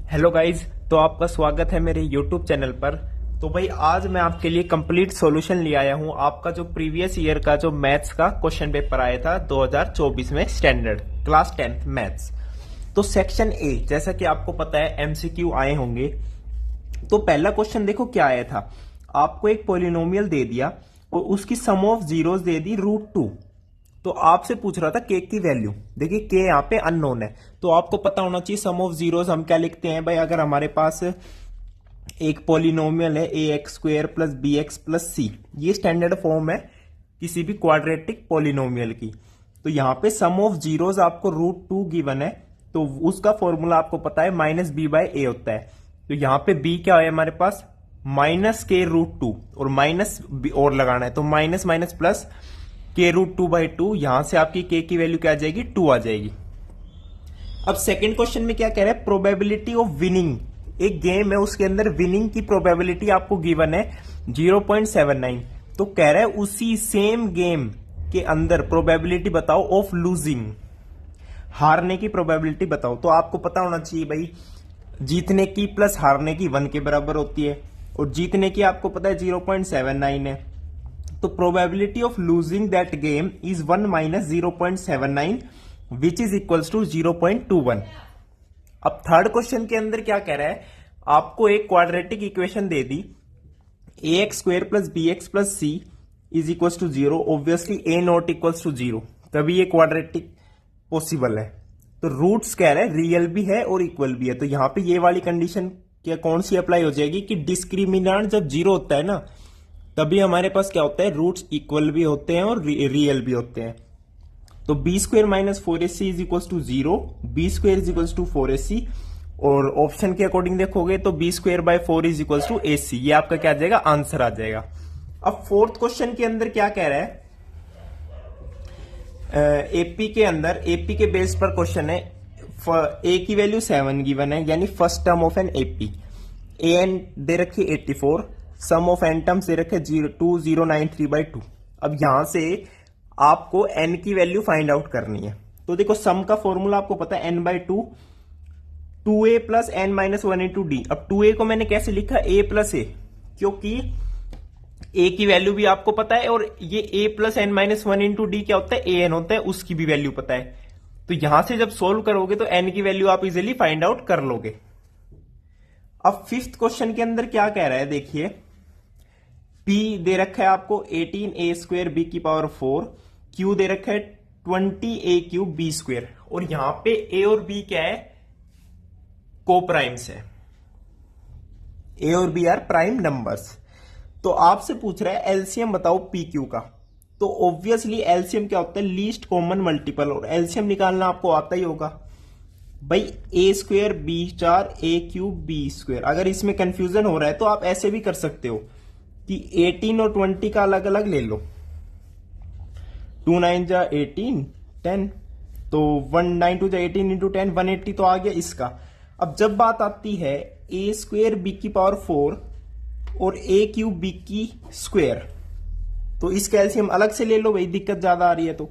Hello guys, तो आपका स्वागत है मेरे यूट्यूब चैनल पर। तो भाई आज मैं आपके लिए कंप्लीट सॉल्यूशन ले आया हूं। आपका जो प्रीवियस ईयर का जो मैथ्स का क्वेश्चन पेपर आया था 2024 में स्टैंडर्ड क्लास 10th मैथ्स, तो सेक्शन ए, जैसा कि आपको पता है एमसीक्यू आए होंगे। तो पहला क्वेश्चन देखो क्या आया था। आपको एक पॉलिनोमियल दे दिया और उसकी सम ऑफ जीरोस दे दी √2। तो आपसे पूछ रहा था के की वैल्यू। देखिए के यहाँ पे अननोन है, तो आपको पता होना चाहिए सम ऑफ जीरोस हम क्या लिखते हैं भाई। अगर हमारे पास एक पॉलिनोमियल है ax² plus bx plus c, ये स्टैंडर्ड फॉर्म है किसी भी क्वाड्रेटिक पॉलिनोमियल की। तो यहाँ पे सम ऑफ जीरोस आपको √2 गिवन है, तो उसका फॉर्मूला आपको पता है -b/a होता है। तो यहाँ पे b क्या है हमारे पास -k√2 और माइनस और लगाना है, तो माइनस माइनस प्लस k√2/2। यहां से आपकी k की वैल्यू क्या आ जाएगी, 2 आ जाएगी। अब सेकंड क्वेश्चन में क्या कह रहा है, प्रोबेबिलिटी ऑफ विनिंग। एक गेम है उसके अंदर विनिंग की प्रोबेबिलिटी आपको गिवन है 0.79। तो कह रहा है उसी सेम गेम के अंदर प्रोबेबिलिटी बताओ ऑफ लूजिंग, हारने की प्रोबेबिलिटी बताओ। तो आपको पता होना चाहिए भाई जीतने की प्लस हारने की 1 के बराबर होती है, और जीतने की आपको पता है 0.79 है। तो probability of losing that game is 1 - 0.79 which is equals to 0.21। अब थर्ड क्वेश्चन के अंदर क्या कह रहा है, आपको एक क्वाड्रेटिक इक्वेशन दे दी ax² plus bx plus c is equals to 0। Obviously a not equals to 0, तभी ये क्वाड्रेटिक पॉसिबल है। तो रूट्स कह रहा है रियल भी है और इक्वल भी है। तो यहां पे ये वाली कंडीशन क्या कौन सी अप्लाई हो जाएगी कि डिस्क्रिमिनेंट जब 0 होता है ना, तभी हमारे पास क्या होता है, रूट्स इक्वल भी होते हैं और रियल भी होते हैं। तो b² - 4ac is equals to 0, b² is equals to 4ac, और ऑप्शन के अकॉर्डिंग देखोगे तो b²/4 is equals to ac। ये आपका क्या आ जाएगा, आंसर आ जाएगा। अब फोर्थ क्वेश्चन के अंदर क्या कह रहा है, एपी के अंदर, एपी के बेस पर क्वेश्चन है। ए की वैल्यू 7 गिवन है, यानी first term of n AP. N दे रखी 84, सम ऑफ एन टर्म्स दे रखे 2093/2। अब यहां से आपको एन की वैल्यू फाइंड आउट करनी है। तो देखो सम का फॉर्मूला आपको पता है n/2, 2a plus n - 1 into D. अब 2a को मैंने कैसे लिखा, a प्लस ए, क्योंकि a की वैल्यू भी आपको पता है, और ये a plus n - 1 into D क्या होता है, an होता है, उसकी भी वैल्यू पता है। तो यहां से जब सोल्व करोगे तो n की वैल्यू आप इजिली फाइंड आउट कर लोगे। अब फिफ्थ क्वेश्चन के अंदर क्या कह रहा है, देखिए p दे रखा है आपको 18a² b⁴, q दे रखा है 20a³ b², और यहां पे a और b क्या है, को प्राइम्स है। a और b आर प्राइम नंबर्स। तो आपसे पूछ रहा है एलसीएम बताओ pq का। तो ऑब्वियसली एलसीएम क्या होता है, लीस्ट कॉमन मल्टीपल, और एलसीएम निकालना आपको आता ही होगा भाई, a² b⁴ a³ b²। अगर इसमें कंफ्यूजन हो रहा है तो आप ऐसे भी कर सकते हो कि 18 और 20 का अलग अलग ले लो, 2 9 जा 18 10, तो 1 9 2 जा 18 इंटू 10 180 तो आ गया इसका। अब जब बात आती है a² b⁴ और a³ b², तो इसका एलसीएम अलग से ले लो भाई, दिक्कत ज्यादा आ रही है। तो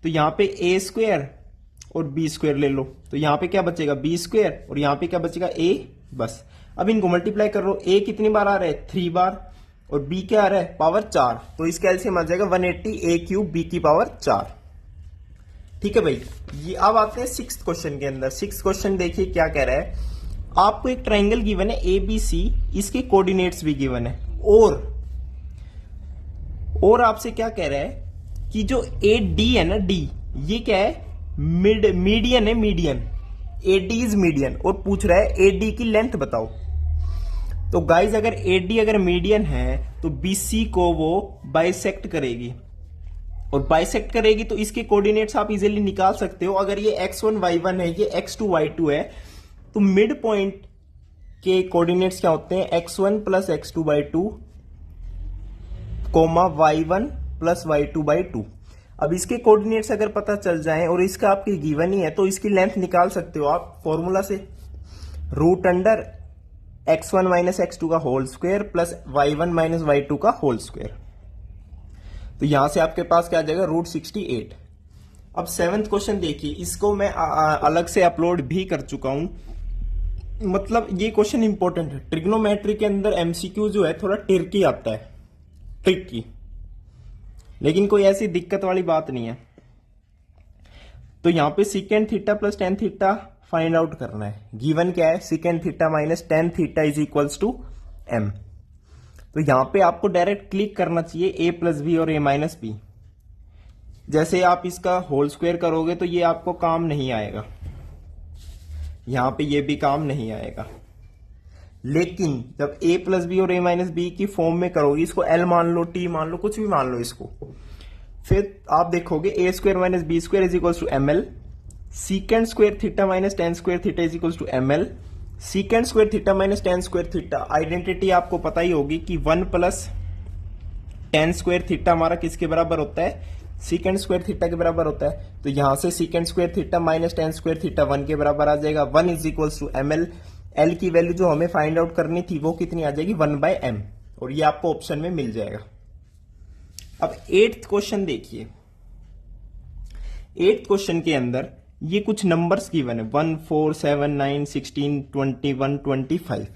यहां पे a² और b² ले लो, तो यहां पे क्या बचेगा b² और यहां पे क्या बचेगा a, बस। अब इनको मल्टीप्लाई कर लो, a कितनी बार आ रहा है 3 बार, और b क्या आ रहा है पावर 4, तो इसका एलसीएम आ जाएगा 180 a³ b⁴। ठीक है भाई। ये अब आते हैं सिक्स्थ क्वेश्चन के अंदर। सिक्स्थ क्वेश्चन देखिए क्या कह रहा है, आपको एक ट्राइंगल गिवन है ABC, इसके कोऑर्डिनेट्स भी गिवन है, और आपसे क्या कह रहा है कि जो AD है ना, D ये क्या है, मीडियन है, मीडियन, AD इज मीडियन, और पूछ रहा है AD की लेंथ बताओ। तो गाइज अगर AD अगर मीडियन है तो BC को वो बाइसेक्ट करेगी, और बाइसेक्ट करेगी तो इसके कोऑर्डिनेट्स आप इजीली निकाल सकते हो। अगर ये x1 y1 है, ये x2 y2 है, तो मिड पॉइंट के कोऑर्डिनेट्स क्या होते हैं, x1 plus x2/2 coma y1 plus y2/2। अब इसके कोऑर्डिनेट्स अगर पता चल जाए और इसका आपके गिवन ही है, तो इसकी लेंथ निकाल सकते हो आप फॉर्मूला से, √x1 - x2 का whole square plus y1 - y2 का होल स्क्वायर। तो यहां से आपके पास क्या आ जाएगा, √68। अब सेवेंथ क्वेश्चन देखिए, इसको मैं अलग से अपलोड भी कर चुका हूं, मतलब ये क्वेश्चन इंपॉर्टेंट है। ट्रिग्नोमेट्री के अंदर एमसीक्यू जो है थोड़ा ट्रिकी आता है, ट्रिकी, लेकिन कोई ऐसी दिक्कत वाली बात नहीं है। तो यहां पे secant theta plus tan theta find out करना है। गिवन क्या है, secant theta minus tan theta is equals to M. तो यहां पे आपको डायरेक्ट क्लिक करना चाहिए ए प्लस बी और ए माइनस बी। जैसे आप इसका होल स्क्वायर करोगे तो ये आपको काम नहीं आएगा, यहां पे ये भी काम नहीं आएगा। लेकिन जब a प्लस बी और a माइनस बी की फॉर्म में करोगे, इसको l मान लो, t मान लो, कुछ भी मान लो इसको, फिर आप देखोगे a square minus B square is equals to M L, secant square theta minus tan square theta is equals to M L, secant square theta minus tan square theta. Identity आपको पता ही होगी कि 1 प्लस टेन स्क्वायर थीटा हमारा किसके बराबर होता है, सीकेंड square theta के बराबर होता है। तो यहां से secant square theta minus tan square theta 1 के बराबर आ जाएगा। 1 is equals to M L. L की वैल्यू जो हमें फाइंड आउट करनी थी वो कितनी आ जाएगी, 1/m, और ये आपको ऑप्शन में मिल जाएगा। अब 8th क्वेश्चन देखिए। 8th क्वेश्चन के अंदर ये कुछ नंबर्स गिवन है, 1 4 7 9 16 21 25।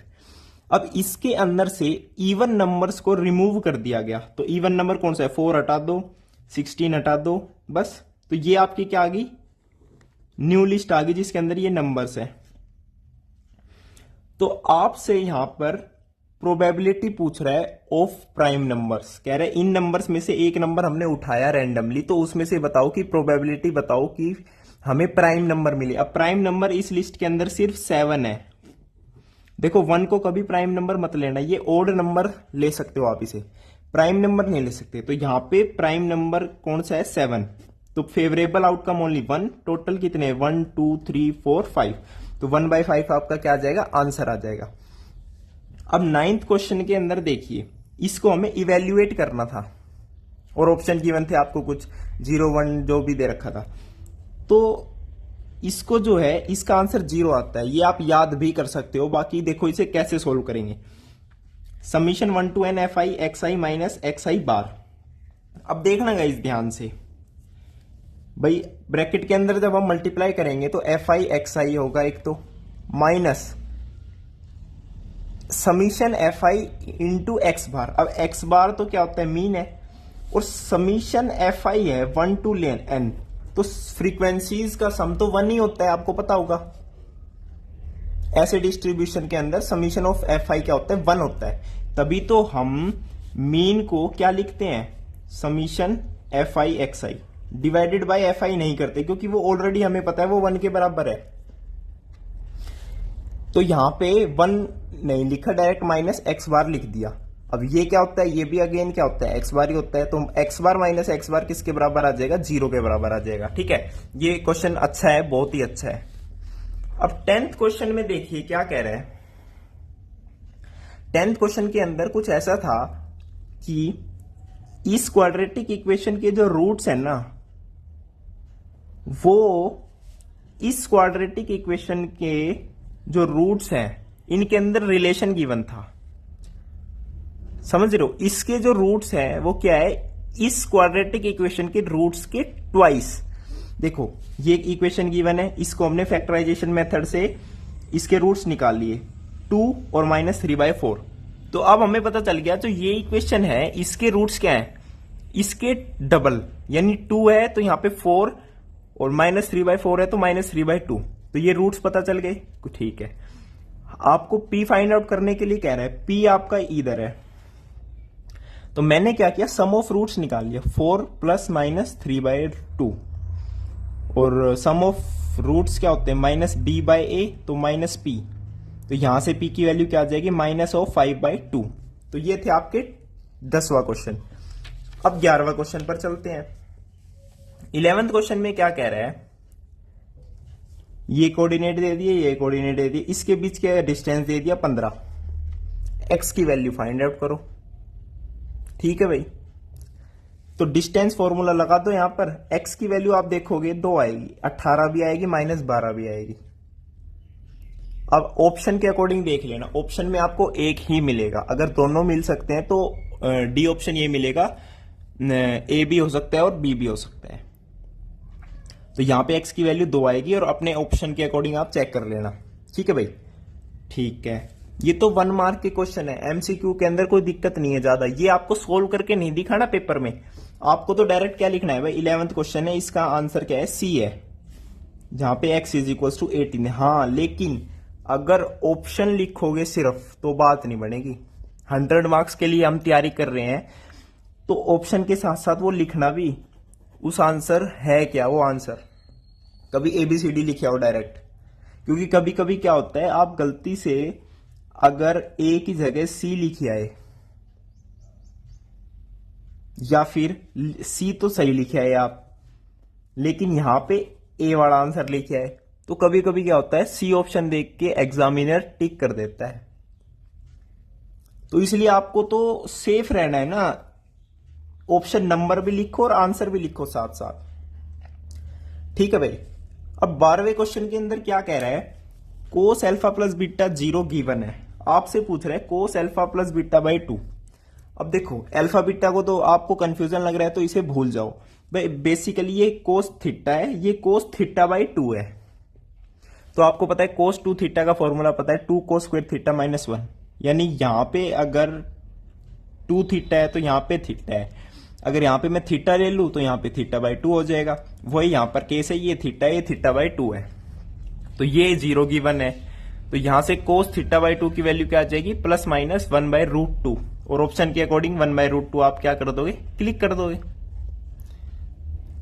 अब इसके अंदर से इवन नंबर्स को रिमूव कर दिया गया। तो इवन नंबर कौन सा है, 4 हटा दो, 16 हटा दो, बस। तो ये आपकी क्या आ गई, न्यू लिस्ट आ गई जिसके अंदर ये नंबर्स है। तो आपसे यहां पर प्रोबेबिलिटी पूछ रहा है ऑफ प्राइम नंबर्स। कह रहे हैं इन नंबर्स में से एक नंबर हमने उठाया रैंडमली, तो उसमें से बताओ कि प्रोबेबिलिटी बताओ कि हमें प्राइम नंबर मिले। अब प्राइम नंबर इस लिस्ट के अंदर सिर्फ 7 है। देखो 1 को कभी प्राइम नंबर मत लेना, ये ओड नंबर ले सकते हो आप, इसे प्राइम नंबर नहीं ले सकते। तो यहां पे प्राइम नंबर कौन सा है, 7। तो फेवरेबल आउटकम ओनली 1। टोटल कितने, 1 2 3 4 5। तो 1/5 आपका क्या आ जाएगा, आंसर आ जाएगा। अब 9th क्वेश्चन के अंदर देखिए, इसको हमें इवेल्युएट करना था और ऑप्शन गिवन थे आपको कुछ 0 1 जो भी दे रखा था। तो इसको जो है इसका आंसर 0 आता है, ये आप याद भी कर सकते हो। बाकी देखो इसे कैसे सोल्व करेंगे। Summation 1 to n fi xi minus xi बार। अब देखना गाइस ध्यान से, भाई ब्रैकेट के अंदर जब हम मल्टीप्लाई करेंगे तो fi xi होगा एक, तो minus summation fi into x bar. अब एक्स बार तो क्या होता है, मीन है, और समीशन fi है 1 to n, तो फ्रीक्वेंसीज का सम तो 1 ही होता है, आपको पता होगा। ऐसे डिस्ट्रीब्यूशन के अंदर समीशन ऑफ fi क्या होता है, 1 होता है। तभी तो हम मीन को क्या लिखते हैं, summation fi xi divided by fi नहीं करते, क्योंकि वो ऑलरेडी हमें पता है वो 1 के बराबर है। तो यहां पे 1 नहीं लिखा, डायरेक्ट माइनस एक्स बार लिख दिया। अब ये क्या होता है, ये भी अगेन क्या होता है, एक्स बार ही होता है। तो एक्स बार माइनस एक्स बार किसके बराबर आ जाएगा, 0 के बराबर आ जाएगा। ठीक है, ये क्वेश्चन अच्छा है, बहुत ही अच्छा है। अब 10th क्वेश्चन में देखिए क्या कह रहे हैं। 10th क्वेश्चन के अंदर कुछ ऐसा था कि इस क्वाड्रेटिक इक्वेशन के जो रूट्स हैं ना, वो इस क्वाड्रेटिक इक्वेशन के जो रूट्स हैं इनके अंदर रिलेशन गिवन था। समझ रहे हो, इसके जो रूट्स हैं वो क्या है, इस क्वाड्रेटिक इक्वेशन के रूट्स के ट्वाइस। देखो ये एक इक्वेशन गिवन है, इसको हमने फैक्टराइजेशन मेथड से इसके रूट्स निकाल लिए, 2 और -3/4। तो अब हमें पता चल गया, जो ये इक्वेशन है इसके रूट्स क्या है, इसके डबल, यानी 2 है तो यहां पे 4, और -3/4 है तो -3/2। तो ये रूट्स पता चल गए, ठीक है। आपको p फाइंड आउट करने के लिए कह रहा है, p आपका इधर है। तो मैंने क्या किया, सम ऑफ रूट्स निकाल लिया, 4 + -3/2, और सम ऑफ रूट्स क्या होते हैं, -b/a, तो -p। तो यहां से p की वैल्यू क्या आ जाएगी, -5/2। तो ये थे आपके 10वां क्वेश्चन। अब 11वां क्वेश्चन पर चलते हैं। 11th क्वेश्चन में क्या कह रहा है, ये कोऑर्डिनेट दे दिए, ये कोऑर्डिनेट दे दिए, इसके बीच का डिस्टेंस दे दिया 15। एक्स की वैल्यू फाइंड आउट करो। ठीक है भाई, तो डिस्टेंस फॉर्मूला लगा दो। यहां पर एक्स की वैल्यू आप देखोगे 2 आएगी, 18 भी आएगी, -12 भी आएगी। अब ऑप्शन के अकॉर्डिंग देख लेना, ऑप्शन में आपको एक ही मिलेगा। अगर दोनों मिल सकते हैं तो डी ऑप्शन ये मिलेगा, ए भी हो सकता है और बी भी हो सकता है। तो यहां पे एक्स की वैल्यू 2 आएगी, और अपने ऑप्शन के अकॉर्डिंग आप चेक कर लेना। ठीक है भाई, ठीक है, ये तो 1 मार्क के क्वेश्चन है, एमसीक्यू के अंदर कोई दिक्कत नहीं है ज्यादा। ये आपको सोल्व करके नहीं दिखाना पेपर में, आपको तो डायरेक्ट क्या लिखना है भाई, 11th क्वेश्चन है, इसका आंसर क्या है, सी है, जहां पे x इज इक्वल टू 18 है। हाँ, लेकिन अगर ऑप्शन लिखोगे सिर्फ तो बात नहीं बनेगी। 100 मार्क्स के लिए हम तैयारी कर रहे हैं, तो ऑप्शन के साथ साथ वो लिखना भी, उस आंसर है क्या वो आंसर, कभी ABCD लिखे आओ डायरेक्ट। क्योंकि कभी कभी क्या होता है, आप गलती से अगर ए की जगह सी लिखी आए, या फिर सी तो सही लिखे आए आप, लेकिन यहां पे ए वाला आंसर लिखे आए, तो कभी कभी क्या होता है, सी ऑप्शन देख के एग्जामिनर टिक कर देता है। तो इसलिए आपको तो सेफ रहना है ना, ऑप्शन नंबर भी लिखो और आंसर भी लिखो साथ साथ। ठीक है भाई। अब 12वें क्वेश्चन के अंदर क्या कह रहा है, cos alpha plus beta 0 given है, आपसे पूछ रहा है cos alpha plus beta by 2। अब देखो, अल्फा बीटा को तो आपको कंफ्यूजन लग रहा है तो इसे भूल जाओ भाई, बेसिकली ये कोस थीटा है, ये कोस थीटा बाई 2 है। तो आपको पता है कोस 2 थीटा का फॉर्मूला पता है, 2 कोस स्क्वायर थीटा माइनस 1, यानी यहां पे अगर 2 थीटा है तो यहां पे थीटा है, अगर यहां पे मैं थीटा ले लूं तो यहां पे थीटा बाई 2 हो जाएगा। वही यहां पर केस है, ये थीटा है, ये थीटा बाई 2 है, तो ये 0 गिवन है, तो यहां से कोस थीटा बाई 2 की वैल्यू क्या आ जाएगी, प्लस माइनस 1 बाई रूट 2, और ऑप्शन के अकॉर्डिंग 1 बाई रूट 2 आप क्या कर दोगे, क्लिक कर दोगे।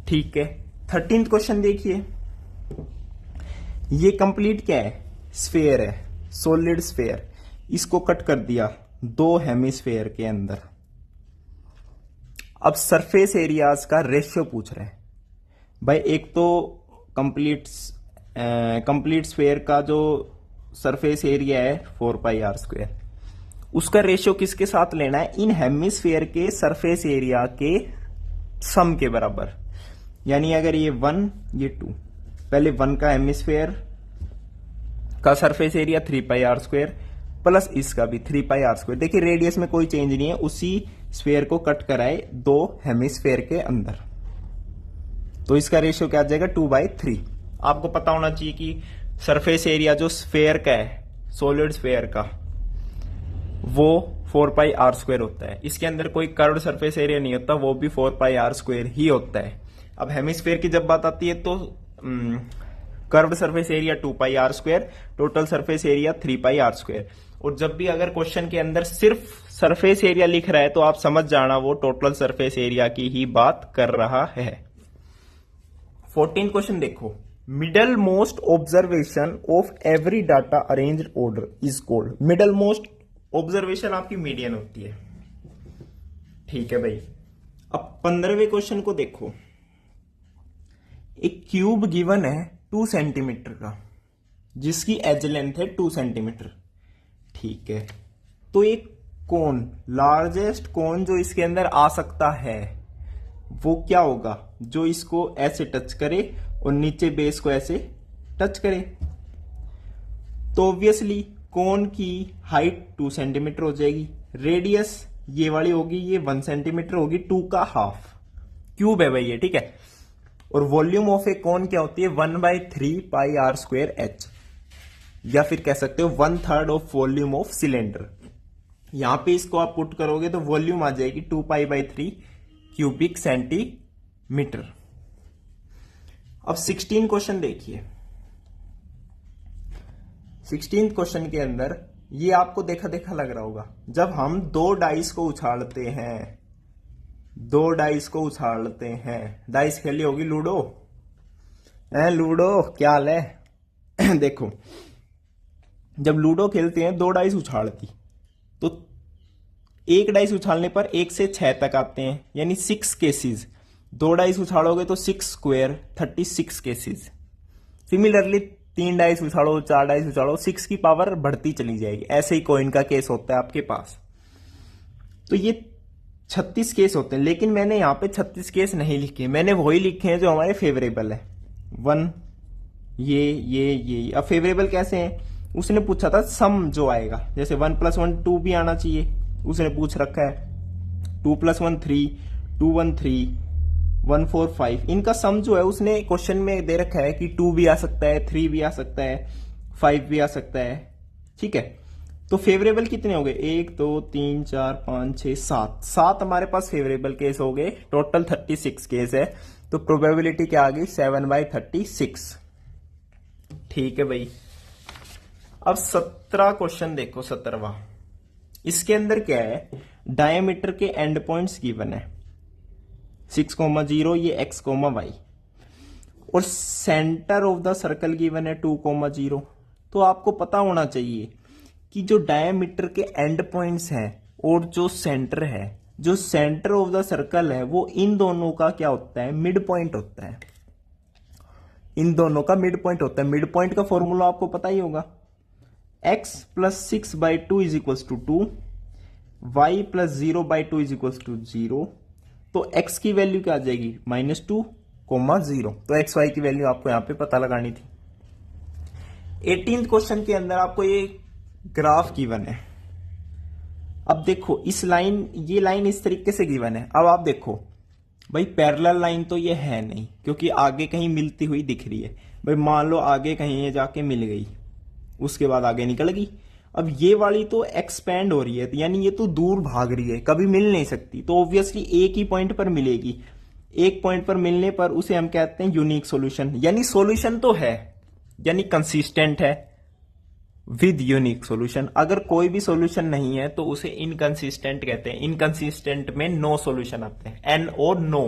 ठीक है। 13th क्वेश्चन देखिए, ये कंप्लीट क्या है, स्फेयर है, सॉलिड स्फेयर, इसको कट कर दिया 2 हेमिस्फेयर के अंदर। अब सरफेस एरियाज का रेशियो पूछ रहे हैं भाई, एक तो कंप्लीट स्फेयर का जो सरफेस एरिया है 4 पाई आर स्क्वायर, उसका रेशियो किसके साथ लेना है, इन हेमिस्फेयर के सरफेस एरिया के सम के बराबर। यानी अगर ये 1 ये 2, पहले 1 का हेमिस्फेयर का surface area 3 pi are square plus इसका भी 3 पाई आर स्क्वायर। देखिए रेडियस में कोई चेंज नहीं है, उसी स्फेयर को कट कराए 2 हेमिस्फेयर के अंदर, तो इसका रेशियो क्या आ जाएगा 2/3। आपको पता होना चाहिए कि सरफेस एरिया जो स्फेयर का है, सॉलिड स्फेयर का, वो 4 पाई आर स्क्वायर होता है, इसके अंदर कोई कर्व्ड सरफेस एरिया नहीं होता, वो भी 4 पाई आर स्क्वायर ही होता है। अब हेमिस्फेयर की जब बात आती है तो curved surface area 2 pi are square, total surface area 3 pi are square. और जब भी अगर क्वेश्चन के अंदर सिर्फ सरफेस एरिया लिख रहा है तो आप समझ जाना वो टोटल सरफेस एरिया की ही बात कर रहा है। 14th क्वेश्चन देखो, middle most observation of every data arranged order is called. Middle most observation आपकी मीडियन होती है। ठीक है भाई। अब 15वें क्वेश्चन को देखो, एक क्यूब गिवन है 2 सेंटीमीटर का, जिसकी एज लेंथ है 2 सेंटीमीटर। ठीक है, तो एक कोन, लार्जेस्ट कोन जो इसके अंदर आ सकता है वो क्या होगा, जो इसको ऐसे टच करे और नीचे बेस को ऐसे टच करे। तो ऑब्वियसली कोन की हाइट 2 सेंटीमीटर हो जाएगी, रेडियस ये वाली होगी, ये 1 सेंटीमीटर होगी, 2 का हाफ। क्यूब है भाई ये, ठीक है। और वॉल्यूम ऑफ ए कोन क्या होती है, 1/3 पाई आर स्क्वायर एच, या फिर कह सकते हो 1/3 ऑफ वॉल्यूम ऑफ सिलेंडर। यहां पे इसको आप पुट करोगे तो वॉल्यूम आ जाएगी 2π/3 क्यूबिक सेंटीमीटर। अब 16 क्वेश्चन देखिए। 16 क्वेश्चन के अंदर ये आपको देखा देखा लग रहा होगा, जब हम 2 डाइस को उछालते हैं, 2 डाइस को उछालते हैं, डाइस खेली होगी लूडो, लूडो क्या हाल है देखो, जब लूडो खेलते हैं 2 डाइस उछालती, तो एक डाइस उछालने पर 1 से 6 तक आते हैं, यानी 6 केसेस। 2 डाइस उछालोगे तो 6 स्क्वायर 36 केसेस। सिमिलरली 3 डाइस उछालो, 4 डाइस उछालो, 6 की पावर बढ़ती चली जाएगी। ऐसे ही कॉइन का केस होता है आपके पास। तो ये 36 केस होते हैं, लेकिन मैंने यहां पे 36 केस नहीं लिखे, मैंने वही लिखे हैं जो हमारे फेवरेबल है। 1 ये। अब फेवरेबल कैसे हैं, उसने पूछा था सम जो आएगा, जैसे 1 + 1 2 भी आना चाहिए, उसने पूछ रखा है 2 + 1 3, 2 1 3, 1 4 5। इनका सम जो है उसने क्वेश्चन में दे रखा है कि 2 भी आ सकता है, 3 भी आ सकता है, 5 भी आ सकता है, ठीक है, तो फेवरेबल कितने हो गए, 1 2 3 4 5 6 7, 7 हमारे पास फेवरेबल केस हो गए, टोटल 36 केस है, तो प्रोबेबिलिटी क्या आ गई 7/36। ठीक है भाई, अब 17 क्वेश्चन देखो, 17वां। इसके अंदर क्या है, डायमीटर के एंड पॉइंट्स गिवन है 6,0, ये x, y, और centre of the circle given है 2,0। तो आपको पता होना चाहिए कि जो डायमीटर के एंड पॉइंट्स हैं और जो सेंटर है, जो सेंटर ऑफ द सर्कल है, वो इन दोनों का क्या होता है, मिड पॉइंट होता है। इन दोनों का मिड पॉइंट होता है। मिड पॉइंट का फॉर्मूला आपको पता ही होगा, x + 6/2 = 2, y + 0/2 = 0। तो x की वैल्यू क्या आ जाएगी, -2, 0। तो एक्स वाई की वैल्यू आपको यहां पे पता लगानी थी। 18th क्वेश्चन के अंदर आपको ये ग्राफ गिवन है। अब देखो इस लाइन, ये लाइन इस तरीके से गिवन है। अब आप देखो भाई, पैरेलल लाइन तो ये है नहीं, क्योंकि आगे कहीं मिलती हुई दिख रही है। भाई मान लो आगे कहीं ये जाके मिल गई, उसके बाद आगे निकल गई। अब ये वाली तो एक्सपेंड हो रही है, यानी ये तो दूर भाग रही है, कभी मिल नहीं सकती, तो ऑब्वियसली एक ही पॉइंट पर मिलेगी। एक पॉइंट पर मिलने पर उसे हम कहते हैं यूनिक सॉल्यूशन, यानी सॉल्यूशन तो है, यानी कंसिस्टेंट है विद यूनिक सॉल्यूशन। अगर कोई भी सॉल्यूशन नहीं है तो उसे इनकंसिस्टेंट कहते हैं। इनकंसिस्टेंट में नो सॉल्यूशन आते हैं, एन और नो।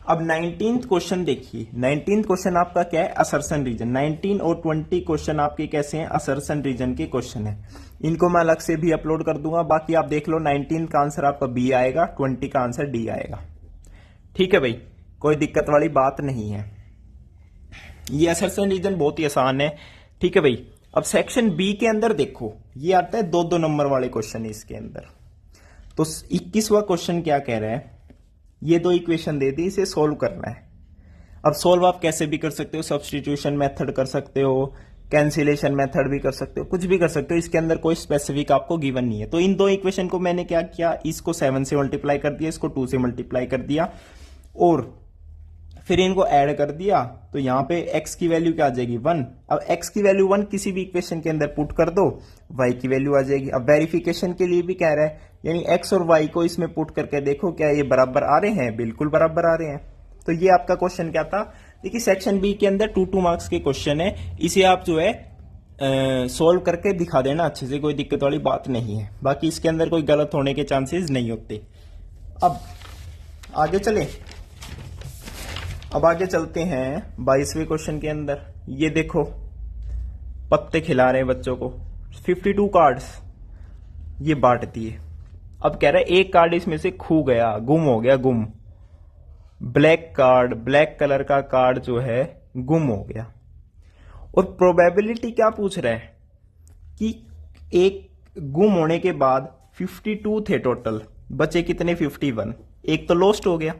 अब 19th क्वेश्चन देखिए। 19th क्वेश्चन आपका क्या है, असर्शन रीजन। 19 और 20 क्वेश्चन आपके कैसे हैं, असर्शन रीजन के क्वेश्चन है। इनको मैं अलग से भी अपलोड कर दूंगा, बाकी आप देख लो। 19 का आंसर आपका बी आएगा, 20 का आंसर डी आएगा। ठीक है भाई, कोई दिक्कत वाली बात नहीं है। ये असर्शन रीजन बहुत ही आसान है। ठीक है भाई, अब सेक्शन बी के अंदर देखो, ये आता है 2-2 नंबर वाले क्वेश्चन इसके अंदर। तो 21वां क्वेश्चन क्या कह रहा है, ये दो इक्वेशन दे दी, इसे सोल्व करना है। अब सोल्व आप कैसे भी कर सकते हो, सब्स्टिट्यूशन मेथड कर सकते हो, कैंसिलेशन मेथड भी कर सकते हो, कुछ भी कर सकते हो। इसके अंदर कोई स्पेसिफिक आपको गिवन नहीं है। तो इन दो इक्वेशन को मैंने क्या किया, इसको 7 से मल्टीप्लाई कर दिया, इसको 2 से मल्टीप्लाई कर दिया, और फिर इनको ऐड कर दिया। तो यहां पे x की वैल्यू क्या आ जाएगी, 1। अब x की वैल्यू 1 किसी भी इक्वेशन के अंदर पुट कर दो, y की वैल्यू आ जाएगी। अब वेरिफिकेशन के लिए भी कह रहा है, यानी x और y को इसमें पुट करके देखो क्या ये बराबर आ रहे हैं, बिल्कुल बराबर आ रहे हैं। तो ये आपका क्वेश्चन क्या था। देखिए सेक्शन बी के अंदर 2-2 मार्क्स के क्वेश्चन है, इसे आप जो है सोल्व करके दिखा देना अच्छे से, कोई दिक्कत वाली बात नहीं है। बाकी इसके अंदर कोई गलत होने के चांसेस नहीं होते। अब आगे चले, अब आगे चलते हैं 22वें क्वेश्चन के अंदर। ये देखो पत्ते खिला रहे हैं बच्चों को, 52 कार्ड्स ये बांट दिए। अब कह रहा है एक कार्ड इसमें से खो गया, गुम हो गया, गुम। ब्लैक कार्ड, ब्लैक कलर का कार्ड जो है गुम हो गया। और प्रोबेबिलिटी क्या पूछ रहा है कि एक गुम होने के बाद 52 थे टोटल, बचे कितने, 51, एक तो लॉस्ट हो गया।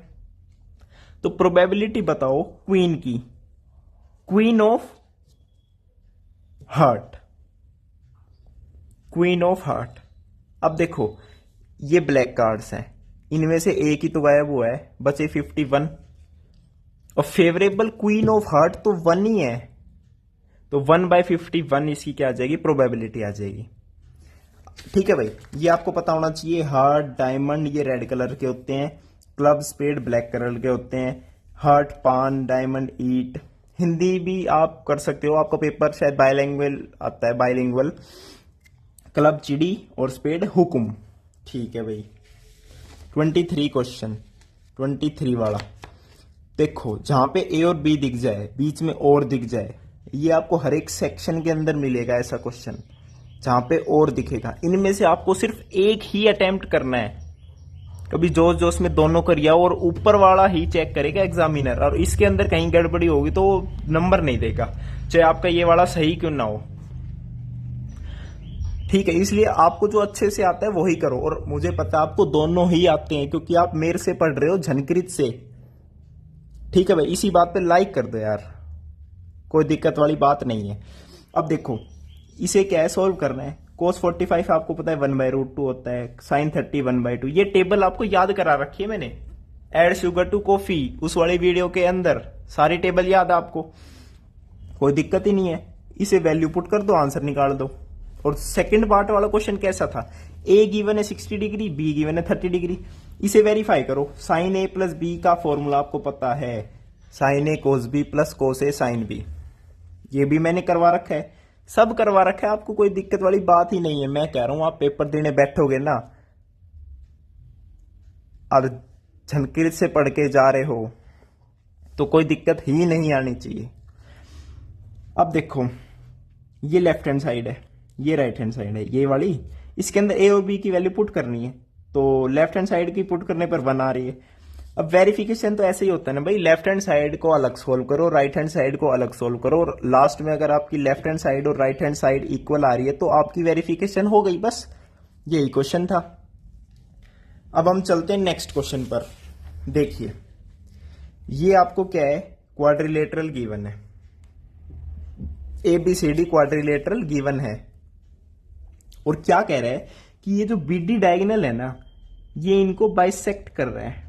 तो प्रोबेबिलिटी बताओ क्वीन की, queen of heart, queen of heart. अब देखो ये ब्लैक कार्ड्स हैं, इनमें से एक ही तो गायब हुआ है, बचे 51, और फेवरेबल क्वीन ऑफ हार्ट तो 1 ही है, तो 1/51 इसकी क्या आ जाएगी, प्रोबेबिलिटी आ जाएगी। ठीक है भाई, ये आपको पता होना चाहिए। हार्ट, डायमंड ये रेड कलर के होते हैं, क्लब, स्पेड ब्लैक कलर के होते हैं। हार्ट पान, डायमंड ईट। हिंदी भी आप कर सकते हो, आपका पेपर शायद बायलिंगुअल आता है, बायलिंगुअल। क्लब चिड़ी और स्पेड हुकुम। ठीक है भाई, 23 क्वेश्चन, 23 वाला देखो, जहां पे ए और बी दिख जाए, बीच में और दिख जाए, ये आपको हर एक सेक्शन के अंदर मिलेगा ऐसा क्वेश्चन जहां पे और दिखेगा। इनमें से आपको सिर्फ एक ही अटेम्प्ट करना है, कभी जोश जोश में दोनों करिए, और ऊपर वाला ही चेक करेगा एग्जामिनर, और इसके अंदर कहीं गड़बड़ी होगी तो नंबर नहीं देगा, चाहे आपका ये वाला सही क्यों ना हो। ठीक है, इसलिए आपको जो अच्छे से आता है वही करो, और मुझे पता है आपको दोनों ही आते हैं, क्योंकि आप मेरे से पढ़ रहे हो, झनकृत से। ठीक है भाई, इसी बात पे लाइक कर दो यार, कोई दिक्कत वाली बात नहीं है। अब देखो इसे क्या है, सोल्व करना है। cos 45 आपको पता है 1/√2 होता है, sin 30 1/2। ये टेबल आपको याद करा रखी है मैंने, एड शुगर टू कॉफी, उस वाले वीडियो के अंदर सारी टेबल याद है आपको, कोई दिक्कत ही नहीं है। इसे वैल्यू पुट कर दो, आंसर निकाल दो। और सेकंड पार्ट वाला क्वेश्चन कैसा था, ए गिवन है 60 डिग्री, बी गिवन है 30 डिग्री, इसे वेरीफाई करो। साइन ए प्लस बी का फॉर्मूला आपको पता है, साइन ए कोस बी प्लस कोस ए साइन बी। ये भी मैंने करवा रखा है, सब करवा रखा है, आपको कोई दिक्कत वाली बात ही नहीं है। मैं कह रहा हूं आप पेपर देने बैठोगे ना और झनकीर से पढ़ के जा रहे हो तो कोई दिक्कत ही नहीं आनी चाहिए। अब देखो, ये लेफ्ट हैंड साइड है, ये राइट हैंड साइड है, ये वाली, इसके अंदर ए और बी की वैल्यू पुट करनी है, तो लेफ्ट हैंड साइड की पुट करने पर 1 आ रही है। अब वेरिफिकेशन तो ऐसे ही होता है ना भाई, लेफ्ट हैंड साइड को अलग सोल्व करो, राइट हैंड साइड को अलग सोल्व करो, और लास्ट में अगर आपकी लेफ्ट हैंड साइड और राइट हैंड साइड इक्वल आ रही है तो आपकी वेरिफिकेशन हो गई, बस यही क्वेश्चन था। अब हम चलते हैं नेक्स्ट क्वेश्चन पर। देखिए, ये आपको क्या है, क्वाड्रिलेटरल गिवन है, ABCD क्वाड्रिलेटरल गिवन है, और क्या कह रहा है कि ये जो BD डायगोनल है ना, ये इनको बाइसेक्ट कर रहा है,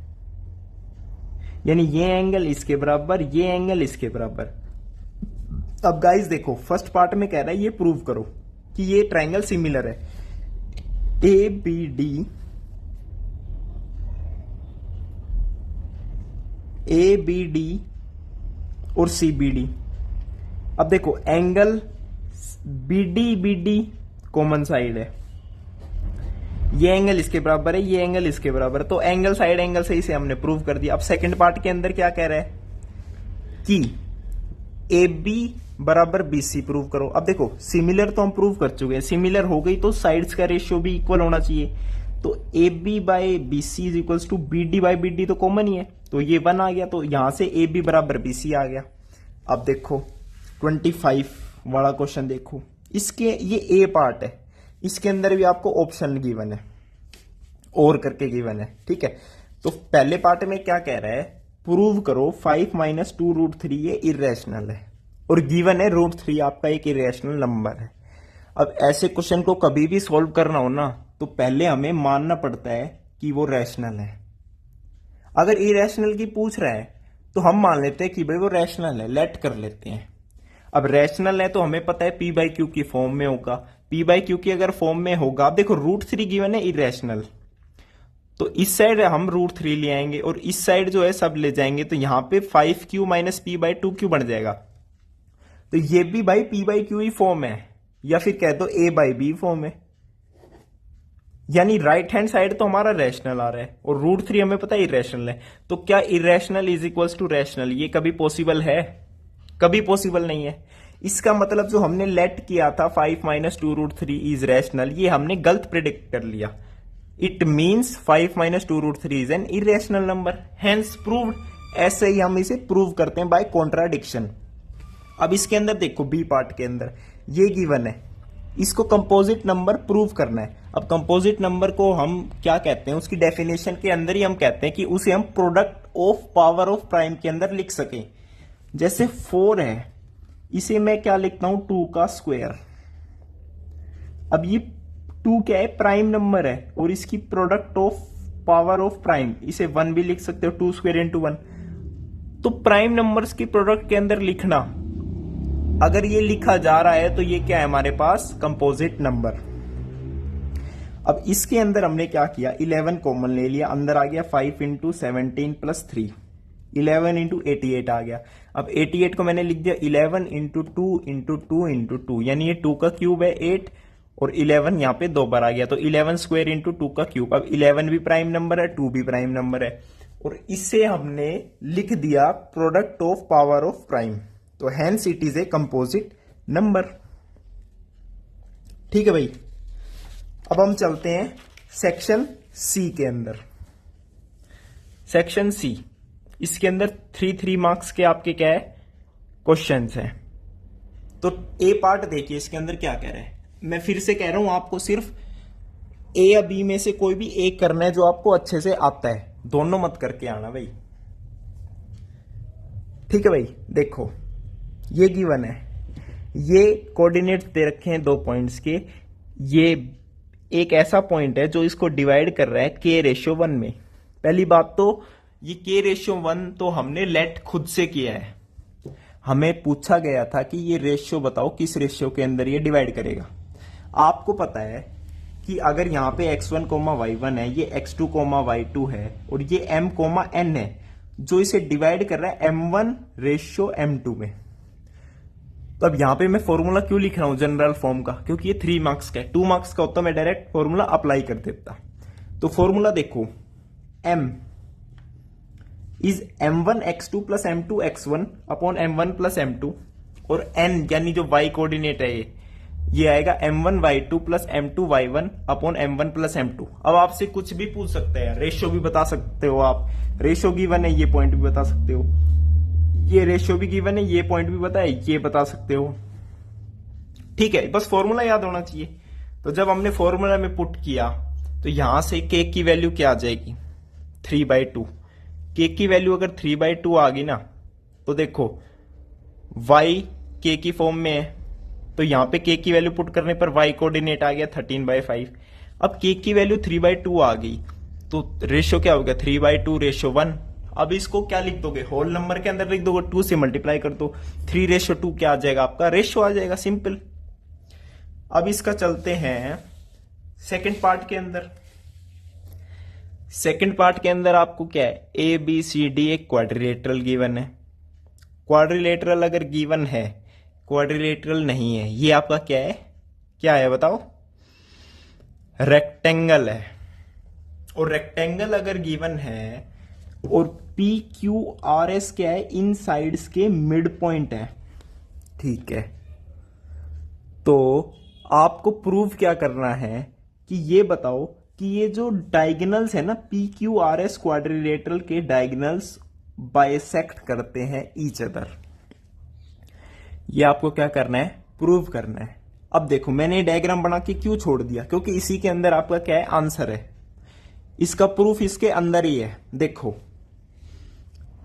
यानी ये एंगल इसके बराबर, ये एंगल इसके बराबर। अब गाइस देखो, फर्स्ट पार्ट में कह रहा है ये प्रूव करो कि ये ट्रायंगल सिमिलर है, ABD और CBD। अब देखो, एंगल BD कॉमन साइड है, ये एंगल इसके बराबर है, ये एंगल इसके बराबर है, तो एंगल साइड एंगल से इसे हमने प्रूव कर दिया। अब सेकंड पार्ट के अंदर क्या कह रहा है कि AB बराबर BC प्रूव करो। अब देखो, सिमिलर तो हम प्रूव कर चुके हैं, सिमिलर हो गई तो साइड्स का रेशियो भी इक्वल होना चाहिए, तो AB by BC is equal to BD by BD तो कॉमन ही है, तो ये 1 आ गया, तो यहां से AB बराबर BC आ गया। अब देखो 25 वाला क्वेश्चन देखो, इसके ये ए पार्ट है, इसके अंदर भी आपको ऑप्शन गिवन है, और करके गिवन है, ठीक है। तो पहले पार्ट में क्या कह रहा है, प्रूव करो 5 माइनस 2√3 ये इरेशनल है, और गिवन है √3 आपका एक इरेशनल नंबर है। अब ऐसे क्वेश्चन को कभी भी सॉल्व करना हो ना, तो पहले हमें मानना पड़ता है कि वो रैशनल है। अगर इरेशनल की पूछ रहा है तो हम मान लेते हैं कि भाई वो रैशनल है, लेट कर लेते हैं। अब रैशनल है तो हमें पता है P/Q की फॉर्म में होगा, P/Q की अगर फॉर्म में होगा, अब देखो √3 गिवन है इरेशनल, तो इस साइड हम √3 ले आएंगे और इस साइड जो है सब ले जाएंगे, तो यहां पे 5Q माइनस P/2Q बन जाएगा, तो ये भी भाई P/Q ही फॉर्म है, या फिर कह दो A/B फॉर्म है, यानी राइट हैंड साइड तो हमारा रैशनल आ रहा है और √3 हमें पता है इरेशनल है। तो क्या irrational is equals to rational, ये कभी पॉसिबल है? कभी पॉसिबल नहीं है। इसका मतलब जो हमने लेट किया था 5 माइनस 2√3 इज रैशनल, ये हमने गलत प्रिडिक्ट कर लिया। It means 5 minus 2√3 is an irrational number, hence proved. ऐसे ही हम इसे प्रूव करते हैं बाय कॉन्ट्राडिक्शन। अब इसके अंदर देखो, बी पार्ट के अंदर ये गिवन है, इसको कंपोजिट नंबर प्रूव करना है। अब कंपोजिट नंबर को हम क्या कहते हैं, उसकी डेफिनेशन के अंदर ही हम कहते हैं कि उसे हम product of power of prime के अंदर लिख सकें। जैसे 4 है, इसे मैं क्या लिखता हूं, 2 का स्क्वायर। अब ये 2 क्या है, प्राइम नंबर है, और इसकी product of power of prime, इसे 1 भी लिख सकते हो, 2 स्क्वायर इंटू 1। तो प्राइम नंबर्स की प्रोडक्ट के अंदर लिखना, अगर ये लिखा जा रहा है तो ये क्या है हमारे पास, कंपोजिट नंबर। अब इसके अंदर हमने क्या किया, 11 कॉमन ले लिया, अंदर आ गया 5 इंटू 17 प्लस 3, 11 इंटू 88 आ गया। अब 88 को मैंने लिख दिया 11 इंटू 2 इंटू 2 इंटू 2, यानी ये 2 का क्यूब है 8, और 11 यहाँ पे 2 बार आ गया, तो 11 स्क्वायर इंटू 2 का क्यूब। अब 11 भी प्राइम नंबर है, 2 भी प्राइम नंबर है, और इसे हमने लिख दिया product of power of prime, तो hence it is a composite number. ठीक है भाई। अब हम चलते हैं सेक्शन सी के अंदर। सेक्शन सी, इसके अंदर 3 मार्क्स के आपके क्या है, क्वेश्चंस हैं। तो ए पार्ट देखिए, इसके अंदर क्या कह रहे हैं। मैं फिर से कह रहा हूं, आपको सिर्फ ए या बी में से कोई भी एक करना है जो आपको अच्छे से आता है, दोनों मत करके आना भाई। ठीक है भाई। देखो, ये गिवन है, ये कोऑर्डिनेट्स दे रखे हैं 2 पॉइंट्स के, ये एक ऐसा पॉइंट है जो इसको डिवाइड कर रहा है k/1 में। पहली बात तो ये k/1 तो हमने लेट खुद से किया है, हमें पूछा गया था कि ये रेशियो बताओ किस रेशियो के अंदर ये डिवाइड करेगा। आपको पता है कि अगर यहाँ पे x1 y1 है, ये x2 y2 है और ये m n है, जो इसे डिवाइड कर रहा है m1 रेशियो m2 में। तो अब यहां पे मैं फॉर्मूला क्यों लिख रहा हूं जनरल फॉर्म का, क्योंकि ये 3 मार्क्स का है। 2 मार्क्स का होता मैं डायरेक्ट फॉर्मूला अप्लाई कर देता। तो फॉर्मूला देखो, m is m1 x2 plus m2 x1 upon m1 plus m2, और n यानी जो y कोऑर्डिनेट है ये आएगा m1 y2 plus m2 y1 upon m1 plus m2। अब आपसे कुछ भी पूछ सकते हैं, रेशियो भी बता सकते हो आप, रेशियो गिवन है, ये पॉइंट भी बता सकते हो, ये रेशियो भी गिवन है, ये पॉइंट भी पता है, ये बता सकते हो। ठीक है, बस फॉर्मूला याद होना चाहिए। तो जब हमने फॉर्मूला में पुट किया तो यहां से k की वैल्यू क्या आ जाएगी, 3/2। k की वैल्यू अगर 3/2 आ गई ना, तो देखो y k की फॉर्म में है, तो यहां पे k की वैल्यू पुट करने पर y कोऑर्डिनेट आ गया 13/5। अब k की वैल्यू 3/2 आ गई तो रेशियो क्या हो गया, 3/2 रेशियो 1। अब इसको क्या लिख दोगे, होल नंबर के अंदर लिख दोगे, 2 से मल्टीप्लाई कर दो, 3/2 क्या आ जाएगा, आपका रेशियो आ जाएगा, सिंपल। अब इसका चलते हैं सेकंड पार्ट के अंदर। सेकंड पार्ट के अंदर आपको क्या है, ए बी सी डी एक क्वाड्रिलेटरल गिवन है। क्वाड्रिलेटरल अगर गिवन है, क्वाड्रिलेटरल नहीं है, ये आपका क्या है, क्या है बताओ, रेक्टेंगल है। और रेक्टेंगल अगर गिवन है और पी क्यू आर एस क्या है, इन साइड्स के मिड पॉइंट है, ठीक है। तो आपको प्रूव क्या करना है कि ये बताओ कि ये जो डायगोनल्स है ना, P Q R S quadrilateral के डायगोनल्स बाइसेक्ट करते हैं ईच अदर। ये आपको क्या करना है, प्रूव करना है। अब देखो मैंने डायग्राम बना के क्यों छोड़ दिया, क्योंकि इसी के अंदर आपका क्या है, आंसर है। इसका प्रूफ इसके अंदर ही है। देखो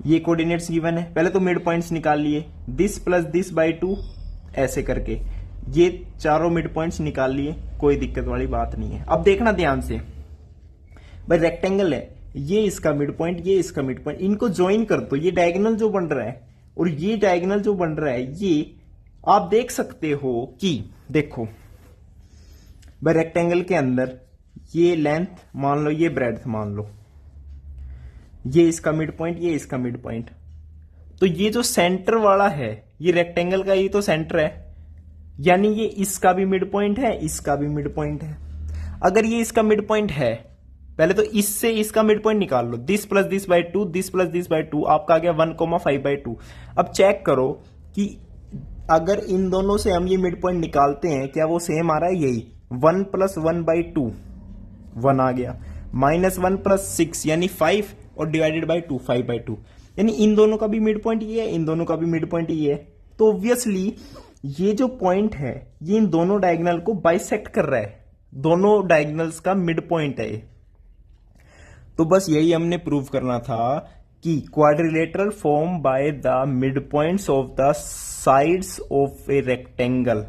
ये कोऑर्डिनेट्स गिवन है, पहले तो मिड पॉइंट्स निकाल लिए, दिस प्लस दिस बाई 2 ऐसे करके ये चारों मिड पॉइंट्स निकाल लिए, कोई दिक्कत वाली बात नहीं है। अब देखना ध्यान से, भाई रेक्टेंगल है, ये इसका मिड पॉइंट, ये इसका मिड पॉइंट, इनको ज्वाइन कर दो। ये डायगोनल जो बन रहा है और ये डायगोनल जो बन रहा है, ये आप देख सकते हो कि देखो भाई रेक्टेंगल के अंदर ये लेंथ मान लो, ये ब्रेड्थ मान लो, ये इसका मिड पॉइंट, ये इसका मिड पॉइंट। तो ये जो सेंटर वाला है, ये रेक्टेंगल का ये तो सेंटर है, यानी ये इसका भी मिड पॉइंट है, इसका भी मिड पॉइंट है। अगर ये इसका मिड पॉइंट है, पहले तो इससे इसका मिड पॉइंट निकाल लो, this plus this by 2, this plus this by 2, आपका आ गया 1,5/2। अब चेक करो कि अगर इन दोनों से हम ये मिड पॉइंट निकालते हैं, क्या वो सेम आ रहा है, यही 1 + 1/2, 1 आ गया, -1 + 6 यानी 5, और डिवाइडेड बाई 2, 5/2, यानी इन दोनों का भी मिड पॉइंट ये है, इन दोनों का भी मिड पॉइंट ये है। तो ऑब्वियसली ये जो पॉइंट है ये इन दोनों डायगोनल को बाइसेक्ट कर रहा है, दोनों डायगोनल्स का मिड पॉइंट है। तो बस यही हमने प्रूव करना था कि quadrilateral form by the mid points of the sides of a rectangle,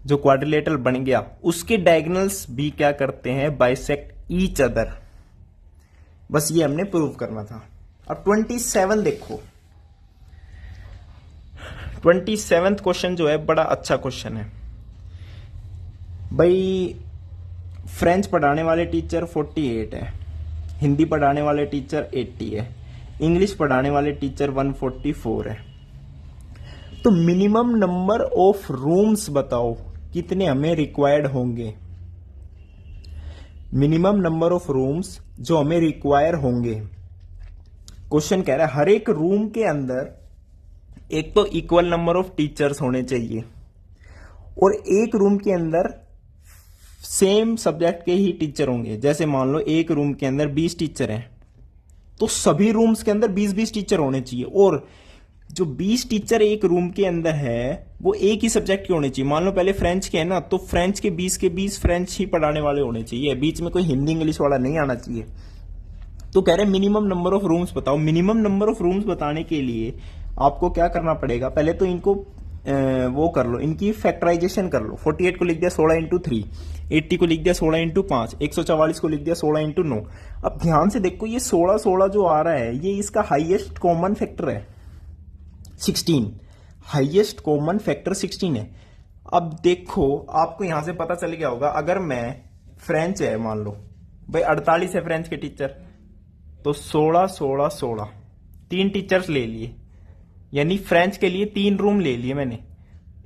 जो क्वाड्रिलेटरल बन गया उसके डायगोनल्स भी क्या करते हैं, बाइसेक्ट ईच अदर। बस ये हमने प्रूव करना था। अब 27 देखो, 27th क्वेश्चन जो है बड़ा अच्छा क्वेश्चन है भाई। फ्रेंच पढ़ाने वाले टीचर 48 है, हिंदी पढ़ाने वाले टीचर 80 है, इंग्लिश पढ़ाने वाले टीचर 144 है। तो मिनिमम नंबर ऑफ रूम्स बताओ कितने हमें रिक्वायर्ड होंगे, मिनिमम नंबर ऑफ रूम्स जो हमें रिक्वायर होंगे। क्वेश्चन कह रहा है हर एक रूम के अंदर एक तो इक्वल नंबर ऑफ टीचर्स होने चाहिए, और एक रूम के अंदर सेम सब्जेक्ट के ही टीचर होंगे। जैसे मान लो एक रूम के अंदर 20 टीचर हैं, तो सभी रूम्स के अंदर 20-20 टीचर होने चाहिए, और जो 20 टीचर एक रूम के अंदर है वो एक ही सब्जेक्ट के होने चाहिए। मान लो पहले फ्रेंच के है ना, तो फ्रेंच के 20 फ्रेंच ही पढ़ाने वाले होने चाहिए, बीच में कोई हिंदी इंग्लिश वाला नहीं आना चाहिए। तो कह रहे मिनिमम नंबर ऑफ रूम्स बताओ। मिनिमम नंबर ऑफ रूम्स बताने के लिए आपको क्या करना पड़ेगा, पहले तो इनको वो कर लो, इनकी फैक्टराइजेशन कर लो। 48 को लिख दिया 16 × 3, 80 को लिख दिया 16 × 5, 144 को लिख दिया 16 × 9। अब ध्यान से देखो ये 16 जो आ रहा है ये इसका हाईएस्ट कॉमन फैक्टर है, 16, हाईएस्ट कॉमन फैक्टर 16 है। अब देखो आपको यहां से पता चल गया होगा, अगर मैं फ्रेंच है मान लो भाई 48 है फ्रेंच के टीचर, तो 16 16 16 3 टीचर्स ले लिए, यानी फ्रेंच के लिए 3 रूम ले लिए मैंने,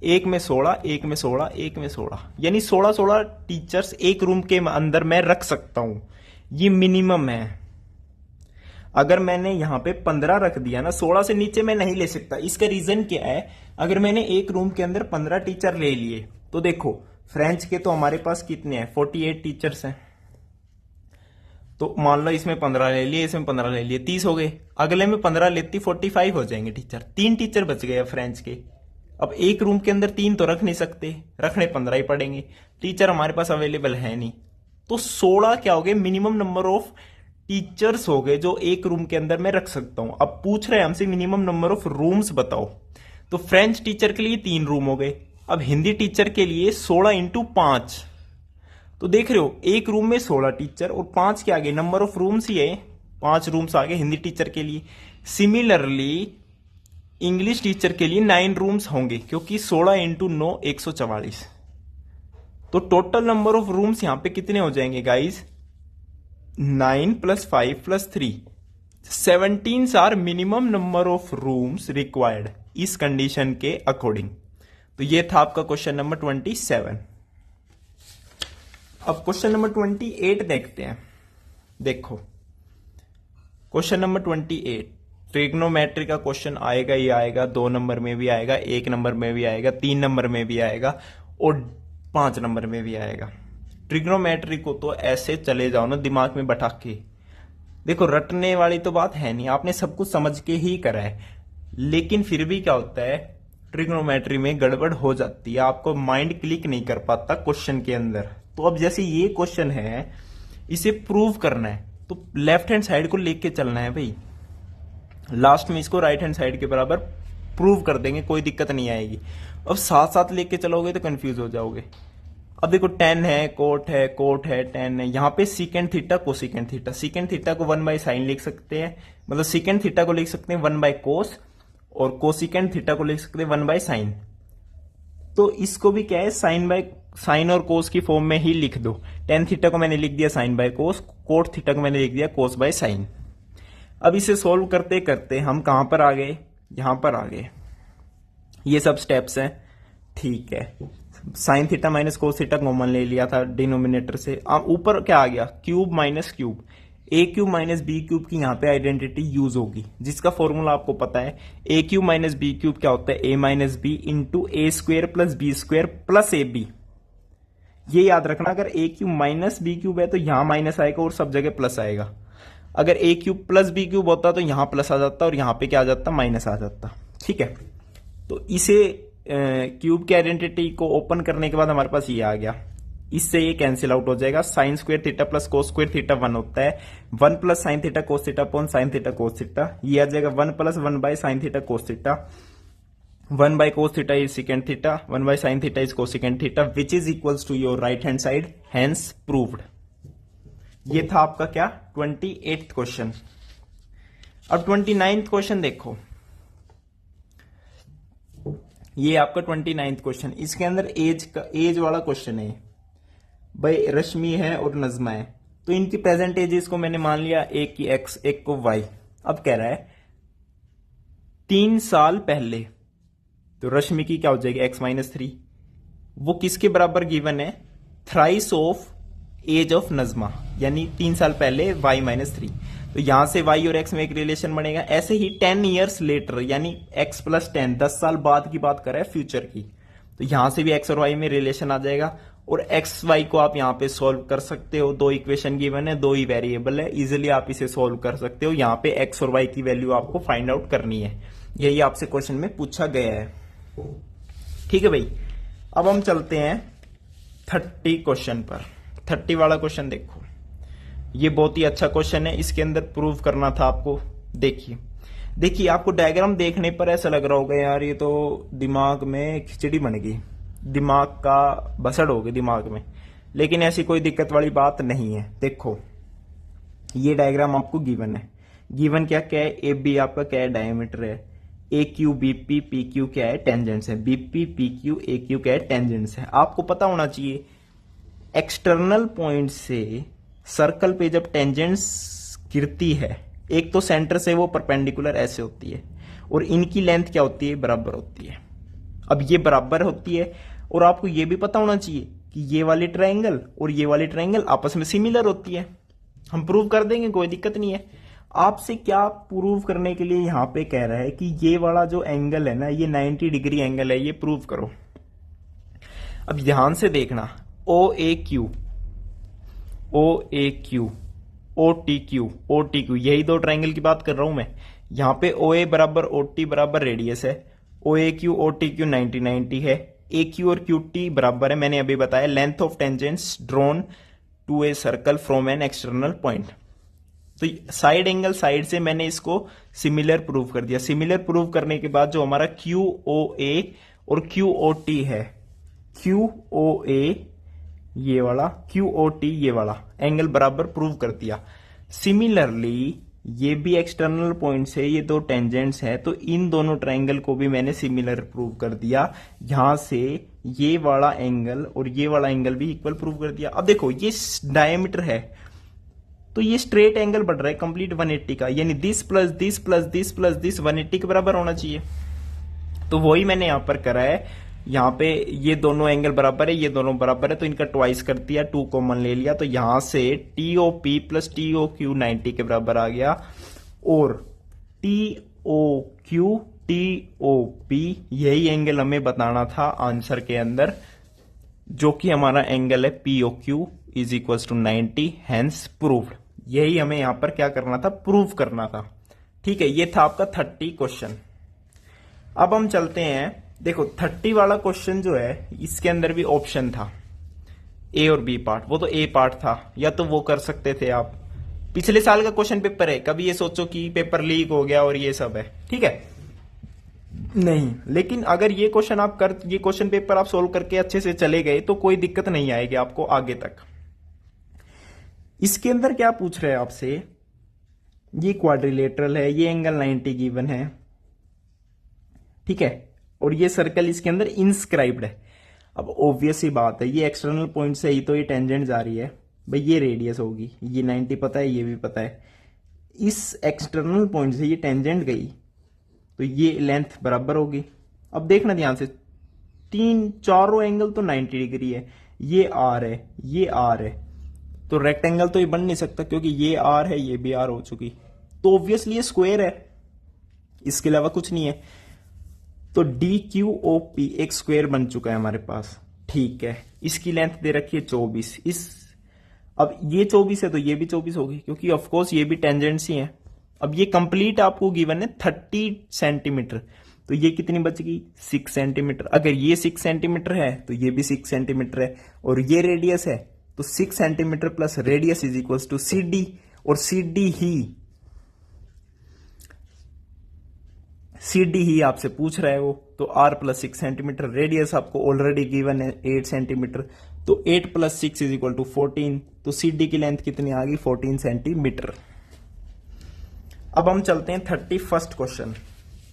एक में 16 एक में 16 एक में 16, यानी 16 16 टीचर्स एक रूम के अंदर मैं रख सकता हूं, ये मिनिमम है। अगर मैंने यहां पे 15 रख दिया ना, 16 से नीचे मैं नहीं ले सकता। इसका रीजन क्या है, अगर मैंने एक रूम के अंदर 15 टीचर ले लिए तो देखो फ्रेंच के तो हमारे पास कितने हैं, 48 टीचर्स हैं, तो मान लो इसमें 15 ले लिए, इसमें 15 ले लिए, 30 हो गए। अगले में 15 लेती 45 हो जाएंगे टीचर, 3 टीचर बच गए फ्रेंच के। अब एक रूम के अंदर 3 तो रख नहीं सकते, रखने 15 ही पड़ेंगे, टीचर हमारे पास अवेलेबल है नहीं, तो 16 क्या हो गए, मिनिमम नंबर ऑफ टीचर्स हो गए जो एक रूम के अंदर मैं रख सकता हूं। अब पूछ रहे हैं हमसे मिनिमम नंबर ऑफ रूम्स बताओ, तो फ्रेंच टीचर के लिए 3 रूम हो गए। अब हिंदी टीचर के लिए 16 इंटू 5, तो देख रहे हो एक रूम में 16 टीचर और 5 के आगे नंबर ऑफ रूम्स ही है, 5 रूम्स आ गए हिंदी टीचर के लिए। सिमिलरली इंग्लिश टीचर के लिए 9 रूम्स होंगे, क्योंकि 16 इंटू 9 144, तो टोटल नंबर ऑफ रूम्स यहां पे कितने हो जाएंगे guys, 9 + 5 + 3, 17 are minimum number of rooms required इस कंडीशन के अकॉर्डिंग। तो ये था आपका क्वेश्चन नंबर 27। अब क्वेश्चन नंबर 28 देखते हैं। देखो क्वेश्चन नंबर 28 ट्रिग्नोमेट्री का क्वेश्चन आएगा ही आएगा, 2 नंबर में भी आएगा, 1 नंबर में भी आएगा, 3 नंबर में भी आएगा और 5 नंबर में भी आएगा। ट्रिग्नोमेट्री को तो ऐसे चले जाओ ना दिमाग में बैठा के, देखो रटने वाली तो बात है नहीं, आपने सब कुछ समझ के ही करा है, लेकिन फिर भी क्या होता है ट्रिग्नोमेट्री में गड़बड़ हो जाती है, आपको माइंड क्लिक नहीं कर पाता क्वेश्चन के अंदर। तो अब जैसे ये क्वेश्चन है, इसे प्रूव करना है, तो लेफ्ट हैंड साइड को लेके चलना है भाई, लास्ट में इसको राइट हैंड साइड के बराबर प्रूव कर देंगे, कोई दिक्कत नहीं आएगी। अब साथ साथ लेके चलोगे तो कंफ्यूज हो जाओगे। अब देखो tan है, कोट है, tan है, यहाँ पे secant theta cosecant theta, secant theta को 1/sin लिख सकते हैं, मतलब सीकेंड थीटा को लिख सकते हैं 1/cos और कोसीकेंड थीटा को लिख सकते हैं 1/sin। तो इसको भी क्या है साइन और कोस की फॉर्म में ही लिख दो। tan थीटा को मैंने लिख दिया sin/cos, कोट थीटा को मैंने लिख दिया cos/sin। अब इसे सोल्व करते करते हम कहां पर आ गए, यहां पर आ गए, ये सब स्टेप्स हैं, ठीक है। Sine theta minus cos theta common ले लिया था डिनोमिनेटर से, अब ऊपर क्या आ गया, क्यूब माइनस क्यूब, ए क्यूब माइनस बी क्यूब की यहां पे आइडेंटिटी यूज होगी, जिसका फॉर्मूला आपको पता है, a cube minus b cube क्या होता है, a minus b into a square plus b square plus a b. ये याद रखना, अगर a cube minus b cube है तो यहां माइनस आएगा और सब जगह प्लस आएगा, अगर a cube plus B cube होता तो यहां प्लस आ जाता और यहां पे क्या आ जाता, माइनस आ जाता, ठीक है। तो इसे क्यूब की आइडेंटिटी को ओपन करने के बाद हमारे पास ये आ गया, इससे ये कैंसिल आउट हो जाएगा, sine square theta plus cos square theta 1 होता है, 1 + sin theta cos theta upon sine theta cos theta, ये आ जाएगा 1 + 1/sin theta cos theta, 1/cos theta is secant theta, 1/sin theta is cosecant theta, which is equals to your right hand side, hence proved. ये था आपका क्या 28th question. अब 29th question देखो, ये आपका 29th क्वेश्चन, इसके अंदर एज वाला क्वेश्चन है भाई, रश्मि है और नजमा है, तो इनकी प्रेजेंट एजेस को मैंने मान लिया, एक की एक्स एक को वाई। अब कह रहा है 3 साल पहले, तो रश्मि की क्या हो जाएगी x-3, वो किसके बराबर गिवन है, thrice of age of Najma, यानी 3 साल पहले y-3, तो यहां से y और x में एक रिलेशन बनेगा। ऐसे ही 10 ईयर्स लेटर, यानी x + 10, 10 साल बाद की बात कर रहा है फ्यूचर की, तो यहां से भी x और y में रिलेशन आ जाएगा, और x y को आप यहां पे सॉल्व कर सकते हो, 2 इक्वेशन गिवन है, 2 ही वेरिएबल है, इजिली आप इसे सॉल्व कर सकते हो। यहां पे x और y की वैल्यू आपको फाइंड आउट करनी है, यही आपसे क्वेश्चन में पूछा गया है, ठीक है भाई। अब हम चलते हैं 30 क्वेश्चन पर। 30 वाला क्वेश्चन देखो, ये बहुत ही अच्छा क्वेश्चन है, इसके अंदर प्रूव करना था आपको। देखिए आपको डायग्राम देखने पर ऐसा लग रहा होगा यार ये तो दिमाग में खिचड़ी बन गई, दिमाग का बसड़ हो गई दिमाग में, लेकिन ऐसी कोई दिक्कत वाली बात नहीं है। देखो ये डायग्राम आपको गिवन है, गिवन क्या क्या है, ए बी आपका क्या है, डायमीटर है, ए q b p p q क्या है, टेंजेंट्स है। BP p q a q क्या है, टेंजेंट्स है। आपको पता होना चाहिए एक्सटर्नल पॉइंट से सर्कल पे जब टेंजेंट्स गिरती है, एक तो सेंटर से वो परपेंडिकुलर ऐसे होती है और इनकी लेंथ क्या होती है, बराबर होती है। अब ये बराबर होती है और आपको ये भी पता होना चाहिए कि ये वाले ट्रायंगल और ये वाले ट्रायंगल आपस में सिमिलर होती है। हम प्रूव कर देंगे, कोई दिक्कत नहीं है। आपसे क्या प्रूव करने के लिए यहां पे कह रहा है कि ये वाला जो एंगल है ना, ये 90 डिग्री एंगल है, ये प्रूव करो। अब ध्यान से देखना, ओ ए क्यू, ओ ए Q, O T q, O T q, यही दो ट्रायंगल की बात कर रहा हूं मैं। यहां पे ओ ए बराबर ओ टी बराबर रेडियस है, ओ ए क्यू ओ टी क्यू 90 90 है, ए क्यू और क्यू टी बराबर है, मैंने अभी बताया, length of tangents drawn to a circle from an external point. तो साइड एंगल साइड से मैंने इसको सिमिलर प्रूव कर दिया। सिमिलर प्रूव करने के बाद जो हमारा क्यू ओ ए और क्यू ओ टी है, क्यू ओ ए ये वाला, क्यू ओ टी ये वाला एंगल बराबर प्रूव कर दिया। सिमिलरली ये भी एक्सटर्नल पॉइंट से ये दो टेंजेंट्स है, तो इन दोनों ट्रायंगल को भी मैंने सिमिलर प्रूव कर दिया। यहां से ये वाला एंगल और ये वाला एंगल भी इक्वल प्रूव कर दिया। अब देखो ये डायमीटर है, तो ये स्ट्रेट एंगल बढ़ रहा है कंप्लीट 180 का, यानी this plus this plus this plus this 180 के बराबर होना चाहिए। तो वही मैंने यहां पर करा है। यहां पे ये दोनों एंगल बराबर है, ये दोनों बराबर है, तो इनका ट्वाइस कर दिया, 2 कॉमन ले लिया, तो यहां से टीओपी प्लस टीओक्यू 90 के बराबर आ गया और टीओक्यू टीओपी यही एंगल हमें बताना था आंसर के अंदर, जो कि हमारा एंगल है POQ is equal to 90, hence proved. यही हमें यहां पर क्या करना था, प्रूव करना था। ठीक है, ये था आपका 30 क्वेश्चन। अब हम चलते हैं, देखो 30 वाला क्वेश्चन जो है इसके अंदर भी ऑप्शन था ए और बी पार्ट, वो तो ए पार्ट था, या तो वो कर सकते थे आप। पिछले साल का क्वेश्चन पेपर है, कभी ये सोचो कि पेपर लीक हो गया और ये सब है, ठीक है, नहीं। लेकिन अगर ये क्वेश्चन पेपर आप सोल्व करके अच्छे से चले गए तो कोई दिक्कत नहीं आएगी आपको आगे तक। इसके अंदर क्या पूछ रहे हैं आपसे, ये क्वाड्रिलेटरल है, ये एंगल 90 गिवन है, ठीक है, और ये सर्कल इसके अंदर इंस्क्राइब्ड है। अब ऑब्वियस ही बात है, ये एक्सटर्नल पॉइंट से ही तो ये टेंजेंट जा रही है भाई, ये रेडियस होगी, ये 90 पता है, ये भी पता है। इस एक्सटर्नल पॉइंट से ये टेंजेंट गई तो ये लेंथ बराबर होगी। अब देखना ध्यान से, चारों एंगल तो 90 डिग्री है, ये आर है, ये आर है, तो रेक्टेंगल तो ये बन नहीं सकता क्योंकि ये आर है, ये भी आर हो चुकी, तो ऑब्वियसली ये स्क्वायर है, इसके अलावा कुछ नहीं है। तो डी क्यू ओ पी एक स्क्वायर बन चुका है हमारे पास, ठीक है। इसकी लेंथ दे रखी है 24, अब ये 24 है तो ये भी 24 होगी, क्योंकि ऑफकोर्स ये भी टेंजेंट्स ही है। अब ये कंप्लीट आपको गिवन है 30 सेंटीमीटर, तो ये कितनी बच गई, 6 सेंटीमीटर। अगर ये 6 सेंटीमीटर है तो ये भी 6 सेंटीमीटर है, और ये रेडियस है तो 6 centimetre plus radius is equal to C D, और सी डी ही आपसे पूछ रहा है वो, तो r प्लस 6 सेंटीमीटर, रेडियस आपको ऑलरेडी गिवन है 8 सेंटीमीटर, तो 8 प्लस 6 इज इक्वल टू 14, तो सी डी की लेंथ कितनी आ गई, 14 सेंटीमीटर। अब हम चलते हैं 31st क्वेश्चन,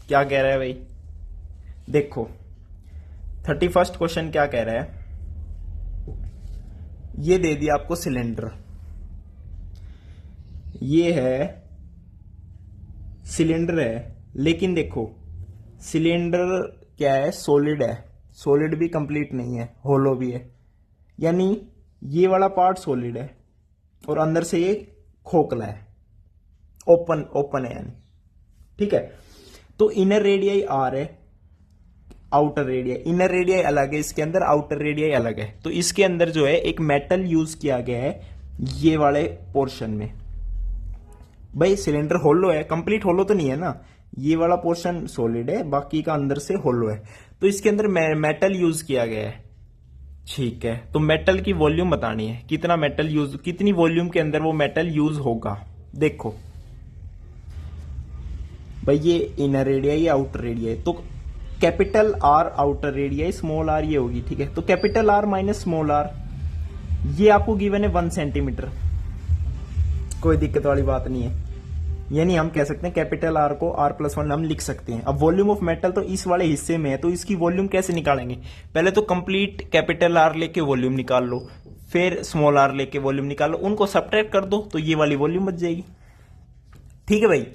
क्या कह रहा है भाई, देखो 31st क्वेश्चन क्या कह रहा है, ये दे दिया आपको सिलेंडर, ये है सिलेंडर है, लेकिन देखो सिलेंडर क्या है, सॉलिड है, सॉलिड भी कंप्लीट नहीं है, होलो भी है, यानी ये वाला पार्ट सॉलिड है और अंदर से ये खोखला है, ओपन है यानी, ठीक है। तो इनर रेडियाई आर है, आउटर रेडियाई, इनर रेडियाई अलग है इसके अंदर, आउटर रेडियाई अलग है। तो इसके अंदर जो है एक मेटल यूज किया गया है ये वाले पोर्शन में। भाई सिलेंडर होलो है, कंप्लीट होलो तो नहीं है ना, ये वाला पोर्शन सॉलिड है, बाकी का अंदर से होलो है, तो इसके अंदर मेटल यूज किया गया है, ठीक है। तो मेटल की वॉल्यूम बतानी है, कितना मेटल यूज, कितनी वॉल्यूम के अंदर वो मेटल यूज होगा। देखो भाई ये इनर रेडियाई, आउटर रेडियाई, तो capital R outer radii, small R ये होगी, ठीक है। तो capital R minus small R, ये आपको गिवन है 1 सेंटीमीटर, कोई दिक्कत वाली बात नहीं है। यानी हम कह सकते हैं कैपिटल आर को R+1 हम लिख सकते हैं। अब वॉल्यूम ऑफ मेटल तो इस वाले हिस्से में है, तो इसकी वॉल्यूम कैसे निकालेंगे? पहले तो कंप्लीट कैपिटल आर लेके वॉल्यूम निकाल लो, फिर स्मॉल आर लेके वॉल्यूम निकालो, उनको सब्ट्रैक्ट कर दो तो ये वाली वॉल्यूम बच जाएगी। ठीक है भाई,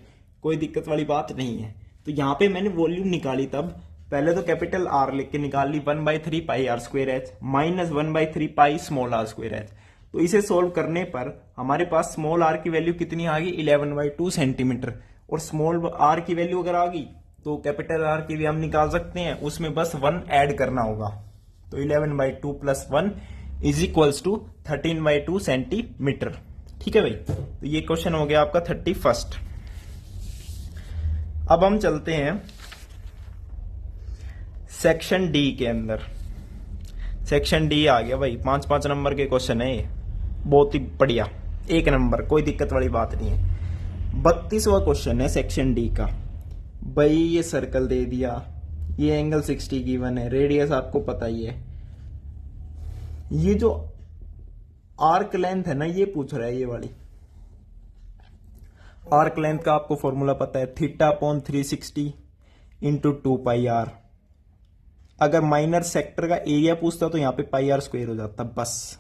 कोई दिक्कत वाली बात नहीं है। तो यहां पे मैंने वॉल्यूम निकाली, तब पहले तो कैपिटल आर लेके निकाल ली 1/3 pi are square h minus 1/3 pi small r square h. तो इसे सोल्व करने पर हमारे पास स्मॉल आर की वैल्यू कितनी आ गई 11/2 सेंटीमीटर, और स्मॉल आर की वैल्यू अगर आ गई तो कैपिटल आर की भी हम निकाल सकते हैं, उसमें बस 1 ऐड करना होगा। तो 11/2 plus 1 is equals to 13/2 centimetre. ठीक है भाई, तो ये क्वेश्चन हो गया आपका 31st। अब हम चलते हैं सेक्शन डी के अंदर। सेक्शन डी आ गया भाई, 5-5 नंबर के क्वेश्चन है ये, बहुत ही बढ़िया, 1 नंबर, कोई दिक्कत वाली बात नहीं है। 32वां क्वेश्चन है सेक्शन डी का। भाई ये सर्कल दे दिया, ये एंगल 60 गिवन है, रेडियस आपको पता ही है। ये जो आर्क लेंथ है ना, ये पूछ रहा है, ये वाली आर्क लेंथ का आपको फॉर्मूला पता है, θ/360 इंटू 2πr। अगर माइनर सेक्टर का एरिया पूछता तो यहां पे πr² हो जाता बस।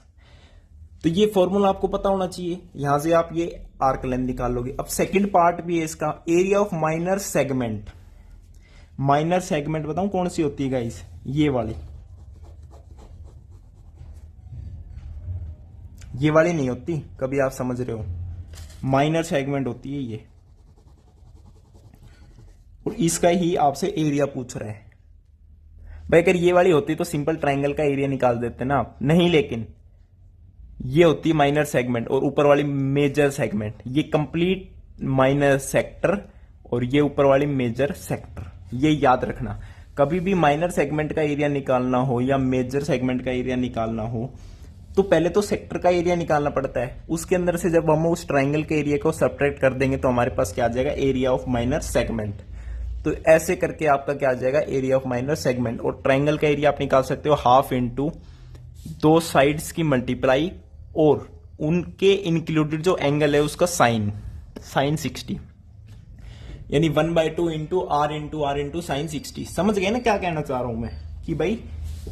तो ये फॉर्मूला आपको पता होना चाहिए, यहां से आप ये आर्क लेंथ निकाल लोगे। अब सेकंड पार्ट भी है इसका, area of minor segment. Minor segment बताऊं कौन सी होती है गाइस? ये वाली, ये वाली नहीं होती, कभी आप समझ रहे हो, माइनर सेगमेंट होती है ये, और इसका ही आपसे एरिया पूछ रहा है। भाई अगर ये वाली होती तो सिंपल ट्रायंगल का एरिया निकाल देते ना आप, नहीं, लेकिन ये होती है माइनर सेगमेंट, और ऊपर वाली मेजर सेगमेंट। ये कंप्लीट माइनर सेक्टर और ये ऊपर वाली मेजर सेक्टर, ये याद रखना। कभी भी माइनर सेगमेंट का एरिया निकालना हो या मेजर सेगमेंट का एरिया निकालना हो तो पहले तो सेक्टर का एरिया निकालना पड़ता है, उसके अंदर से जब हम उस ट्राइंगल के एरिया को सब्ट्रैक्ट कर देंगे तो हमारे पास क्या आ जाएगा, एरिया ऑफ माइनर सेगमेंट। तो ऐसे करके आपका क्या आ जाएगा, एरिया ऑफ माइनर सेगमेंट। और ट्राइंगल का एरिया आप निकाल सकते हो हाफ इंटू 2 साइड्स की मल्टीप्लाई और उनके इंक्लूडेड जो एंगल है उसका साइन 60, यानी 1/2 इंटू आर इंटू साइन 60। समझ गए ना क्या कहना चाह रहा हूं मैं, कि भाई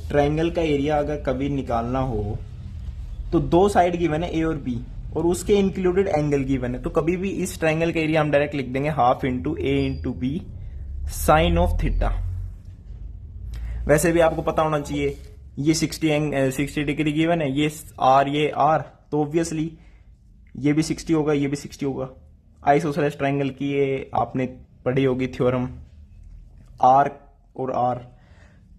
ट्राइंगल का एरिया अगर कभी निकालना हो तो 2 साइड गिवन है ए और बी, और उसके इंक्लूडेड एंगल गिवन है, तो कभी भी इस ट्राइंगल का एरिया हम डायरेक्ट लिख देंगे half into A into B sine of theta. वैसे भी आपको पता होना चाहिए ये 60 डिग्री गिवन है, ये आर, तो ऑब्वियसली ये भी 60 होगा, ये भी 60 होगा। आइसोसेलेस ट्राइंगल की ये आपने पढ़ी होगी थ्योरम, आर और आर,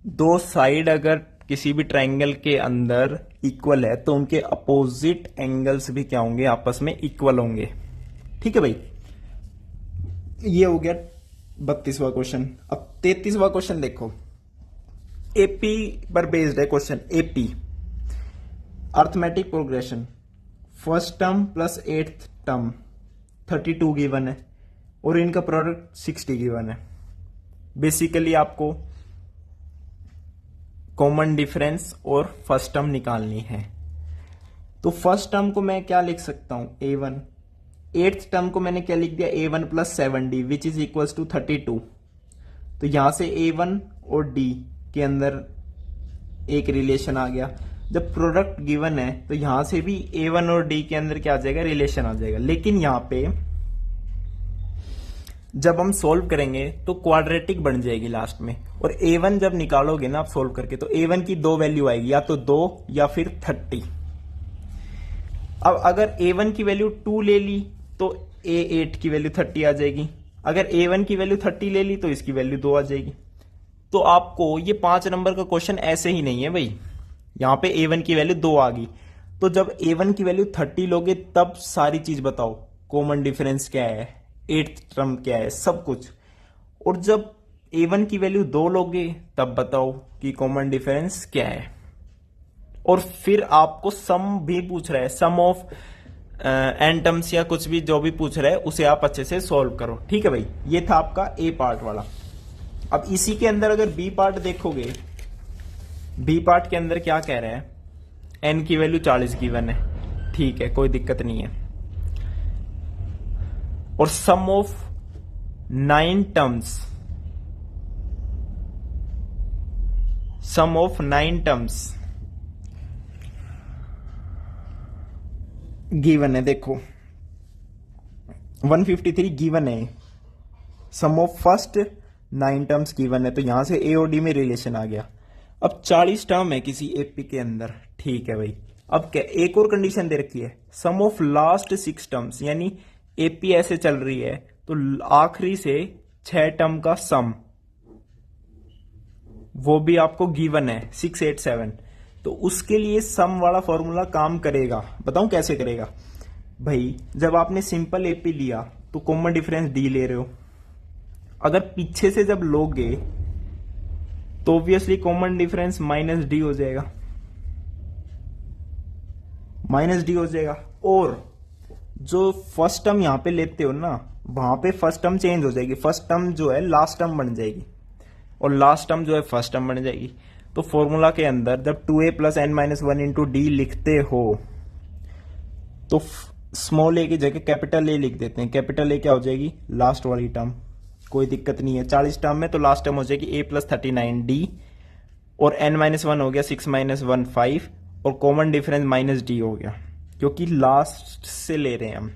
2 साइड अगर किसी भी ट्राइंगल के अंदर इक्वल है तो उनके अपोजिट एंगल्स भी क्या होंगे, आपस में इक्वल होंगे। ठीक है भाई, ये हो गया 32वां क्वेश्चन। अब 33वां क्वेश्चन देखो, एपी पर बेस्ड है question. AP arithmetic progression, first term plus 8th term 32 given है और इनका प्रोडक्ट 60 गिवन है। बेसिकली आपको कॉमन डिफरेंस और फर्स्ट टर्म निकालनी है। तो फर्स्ट टर्म को मैं क्या लिख सकता हूं, a1। 8th टर्म को मैंने क्या लिख दिया, a1 plus 7d which is equals to 32। तो यहां से a1 और d के अंदर एक रिलेशन आ गया। जब प्रोडक्ट गिवन है तो यहां से भी a1 और d के अंदर क्या आ जाएगा, रिलेशन आ जाएगा। लेकिन यहां पे जब हम सोल्व करेंगे तो क्वाड्रेटिक बन जाएगी लास्ट में, और a1 जब निकालोगे ना आप सोल्व करके तो a1 की 2 वैल्यू आएगी, या तो 2 या फिर 30। अब अगर a1 की वैल्यू 2 ले ली तो a8 की वैल्यू 30 आ जाएगी, अगर a1 की वैल्यू 30 ले ली तो इसकी वैल्यू 2 आ जाएगी। तो आपको ये 5 नंबर का क्वेश्चन ऐसे ही नहीं है भाई, यहां पे a1 की वैल्यू 2 आ गई, तो जब a1 की वैल्यू 30 लोगे तब सारी चीज बताओ, कॉमन डिफरेंस क्या है, 8th टर्म क्या है, सब कुछ। और जब a1 की वैल्यू 2 लोगे तब बताओ कि कॉमन डिफरेंस क्या है। और फिर आपको सम भी पूछ रहा है, सम ऑफ एन टर्म्स या कुछ भी जो भी पूछ रहा है उसे आप अच्छे से सॉल्व करो। ठीक है भाई, ये था आपका ए पार्ट वाला। अब इसी के अंदर अगर बी पार्ट देखोगे, बी पार्ट के अंदर क्या कह रहा है, एन की वैल्यू 40 गिवन है, ठीक है, कोई दिक्कत नहीं है। और sum of 9 terms, sum of 9 terms given है। देखो 153 गिवन है, sum of first 9 terms given है, तो यहां से ए और डी में रिलेशन आ गया। अब 40 टर्म है किसी एपी के अंदर, ठीक है भाई। अब क्या एक और कंडीशन दे रखी है, सम ऑफ लास्ट 6 टर्म्स, यानी एपी ऐसे चल रही है तो आखिरी से 6 टर्म का सम, वो भी आपको गिवन है 687। तो उसके लिए सम वाला फॉर्मूला काम करेगा। बताऊं कैसे करेगा भाई। जब आपने सिंपल एपी लिया तो कॉमन डिफरेंस डी ले रहे हो, अगर पीछे से जब लोगे तो obviously common difference minus D हो जाएगा, माइनस डी हो जाएगा। और जो फर्स्ट टर्म यहां पे लेते हो ना, वहां पे फर्स्ट टर्म चेंज हो जाएगी, फर्स्ट टर्म जो है लास्ट टर्म बन जाएगी और लास्ट टर्म जो है फर्स्ट टर्म बन जाएगी। तो फॉर्मूला के अंदर जब 2a plus n minus 1 into D लिखते हो तो स्मॉल ए की जगह कैपिटल ए लिख देते हैं। कैपिटल ए क्या हो जाएगी, लास्ट वाली टर्म, कोई दिक्कत नहीं है। 40 टर्म में तो लास्ट टर्म हो जाएगी a प्लस 39 डी, और n माइनस 1 हो गया 6 माइनस 1 5, और कॉमन डिफरेंस माइनस डी हो गया, क्योंकि लास्ट से ले रहे हैं हम,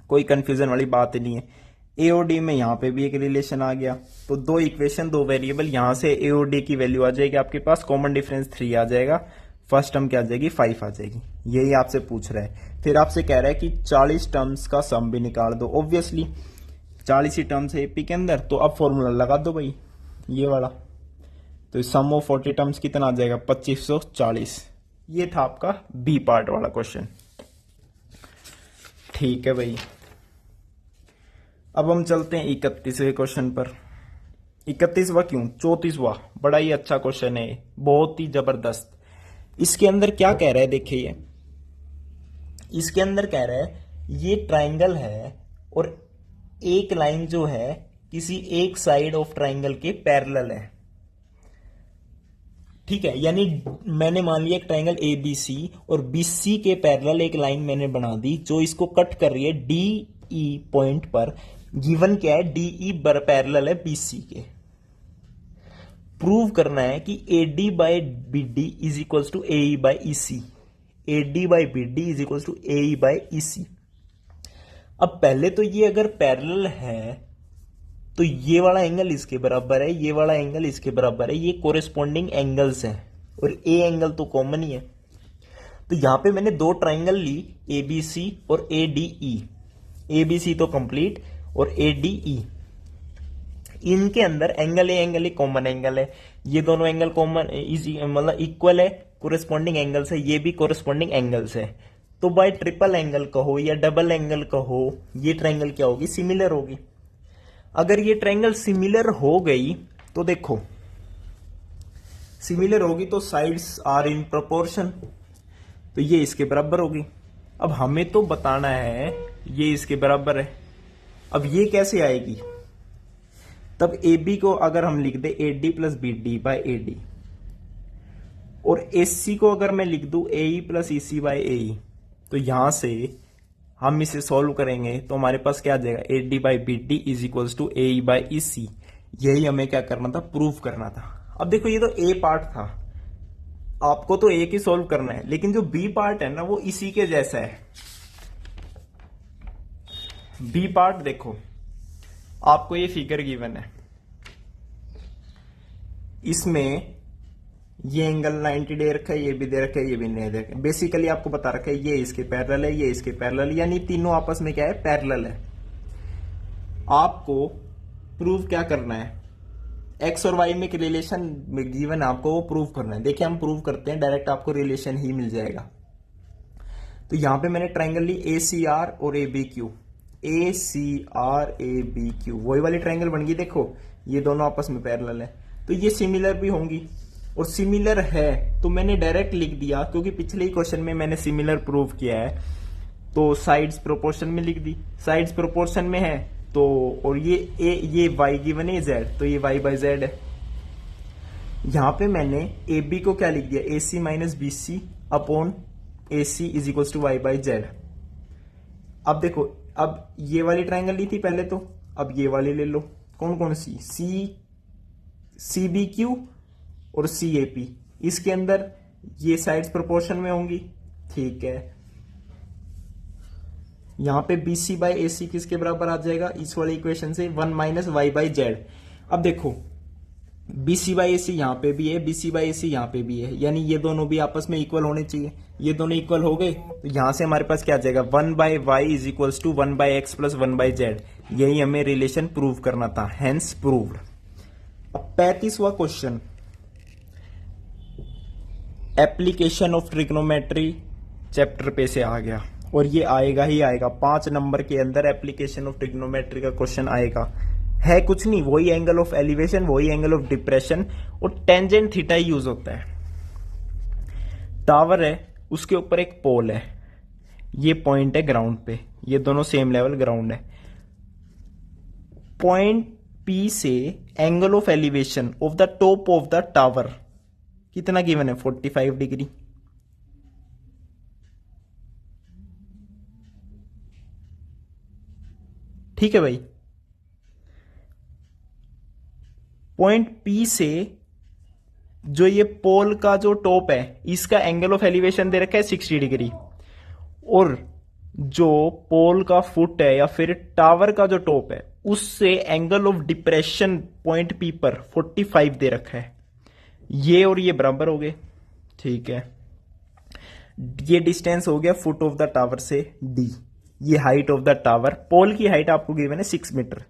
कोई कंफ्यूजन वाली बात नहीं है। ए और डी में यहां पे भी एक रिलेशन आ गया, तो 2 इक्वेशन 2 वेरिएबल, यहां से ए और डी की वैल्यू आ जाएगी आपके पास, कॉमन डिफरेंस 3 आ जाएगा, फर्स्ट टर्म क्या आ जाएगी 5 आ जाएगी। यही आपसे पूछ रहा है। फिर आपसे कह रहा है कि 40 टर्म्स का सम भी निकाल दो। ऑब्वियसली 40 ही टर्म्स है एपी के अंदर, तो अब फॉर्मूला लगा दो भाई ये वाला। तो सम ऑफ 40 टर्म्स कितना आ जाएगा 2540। ये था आपका बी पार्ट वाला क्वेश्चन, ठीक है भाई। अब हम चलते हैं 31वें क्वेश्चन पर। 31वां क्यों, 34वां, बड़ा ही अच्छा क्वेश्चन है, बहुत ही जबरदस्त। इसके अंदर क्या कह रहा है देखिए, इसके अंदर कह रहा है ये ट्राइंगल है और एक लाइन जो है किसी एक साइड ऑफ ट्राइंगल के पैरेलल है, ठीक है। यानी मैंने मान लिया एक ट्राइंगल ए बी सी, और बी सी के पैरेलल एक लाइन मैंने बना दी जो इसको कट कर रही है डी ई पॉइंट पर। गिवन क्या है, डी ई पैरेलल है बी सी के। प्रूव करना है कि A D by B D is equal to A E by E C, A D by B D is equal to A E by E C. अब पहले तो ये अगर पैरेलल है तो ये वाला एंगल इसके बराबर है, ये वाला एंगल इसके बराबर है, ये कोरेस्पॉन्डिंग एंगल्स हैं, और ए एंगल तो कॉमन ही है। तो यहां पे मैंने 2 triangle Lee, A B C और A D E. A B C तो कंप्लीट, और ए डी ई, इनके अंदर एंगल ए कॉमन एंगल है, ये दोनों एंगल कॉमन मतलब इक्वल है, कोरेस्पॉन्डिंग एंगल्स है, ये भी कोरेस्पॉन्डिंग एंगल्स है। तो बाय ट्रिपल एंगल कहो या डबल एंगल कहो, ये ट्राइंगल क्या होगी, सिमिलर होगी। अगर ये ट्राइंगल सिमिलर हो गई तो देखो, सिमिलर होगी तो साइड्स आर इन प्रोपोर्शन, तो ये इसके बराबर होगी। अब हमें तो बताना है ये इसके बराबर है। अब ये कैसे आएगी, तब ए बी को अगर हम लिख दे A D plus B D by A D, और ए सी को अगर मैं लिख दूं ए E plus E C by ए ई, तो यहां से हम इसे सॉल्व करेंगे तो हमारे पास क्या आ जाएगा, A D by B D is equals to A E by E C. यही हमें क्या करना था, प्रूव करना था। अब देखो ये तो ए पार्ट था, आपको तो ए की सॉल्व करना है, लेकिन जो बी पार्ट है ना वो इसी के जैसा है। बी पार्ट देखो, आपको ये फिगर गिवन है, इसमें ये एंगल 90 दे रखा है, ये भी दे रखा है, ये भी नहीं दे रखा है। बेसिकली आपको बता रखा है ये इसके पैरेलल है, ये इसके पैरेलल, यानी तीनों आपस में क्या है, पैरेलल है। आपको प्रूव क्या करना है, एक्स और वाई में रिलेशन गिवन है, आपको वो प्रूव करना है। देखिए हम प्रूव करते हैं, डायरेक्ट आपको रिलेशन ही मिल जाएगा। तो यहां पे मैंने ट्राइंगल ली ए सी आर और A B Q, A C R A B Q, वही वाली ट्राइंगल बन गई। देखो ये दोनों आपस में पैरेलल है, तो ये सिमिलर भी होंगी, और सिमिलर है तो मैंने डायरेक्ट लिख दिया, क्योंकि पिछले ही क्वेश्चन में मैंने सिमिलर प्रूव किया है, तो साइड्स प्रोपोर्शन में लिख दी। साइड्स प्रोपोर्शन में है तो, और ये y गिवन है z, तो ये y बाई z है। यहां पे मैंने ए बी को क्या लिख दिया, A C minus B C upon A C is equal to Y by Z. अब देखो अब ये वाली ट्रायंगल ली थी पहले तो, अब ये वाली ले लो। कौन कौन सी? सी बी क्यू और सी ए पी। इसके अंदर ये साइड्स प्रोपोर्शन में होंगी, ठीक है। यहां पे बी सी बाई ए सी किसके बराबर आ जाएगा इस वाली इक्वेशन से? 1 माइनस वाई बाई जेड। अब देखो बी सी बाई ए सी यहां पे भी है, बी सी बाई ए सी यहां पे भी है, यानी ये दोनों भी आपस में इक्वल होने चाहिए। ये दोनों इक्वल हो गए तो यहां से हमारे पास क्या आ जाएगा? 1 by Y is equals to 1 by X plus 1 by Z. यही हमें रिलेशन प्रूव करना था, हेंस प्रूव्ड। अब 35वां question, application of trigonometry chapter पे से आ गया, और ये आएगा ही आएगा 5 नंबर के अंदर एप्लीकेशन ऑफ ट्रिग्नोमेट्री का क्वेश्चन आएगा। है कुछ नहीं, वही एंगल ऑफ एलिवेशन, वही एंगल ऑफ डिप्रेशन, और टेंजेंट थीटा ही यूज होता है। टावर है, उसके ऊपर एक पोल है, ये पॉइंट है ग्राउंड पे, ये दोनों सेम लेवल ग्राउंड है। पॉइंट पी से angle of elevation of the top of the tower कितना गिवन है? 45 डिग्री। ठीक है भाई। पॉइंट पी से जो ये पोल का जो टॉप है, इसका एंगल ऑफ एलिवेशन दे रखा है 60 डिग्री, और जो पोल का फुट है या फिर टावर का जो टॉप है, उससे angle of depression point P पर 45 दे रखा है। ये और ये बराबर हो गए, ठीक है। ये डिस्टेंस हो गया फुट ऑफ द टावर से डी। ये हाइट ऑफ द टावर, पोल की हाइट आपको गिवन है 6 मीटर,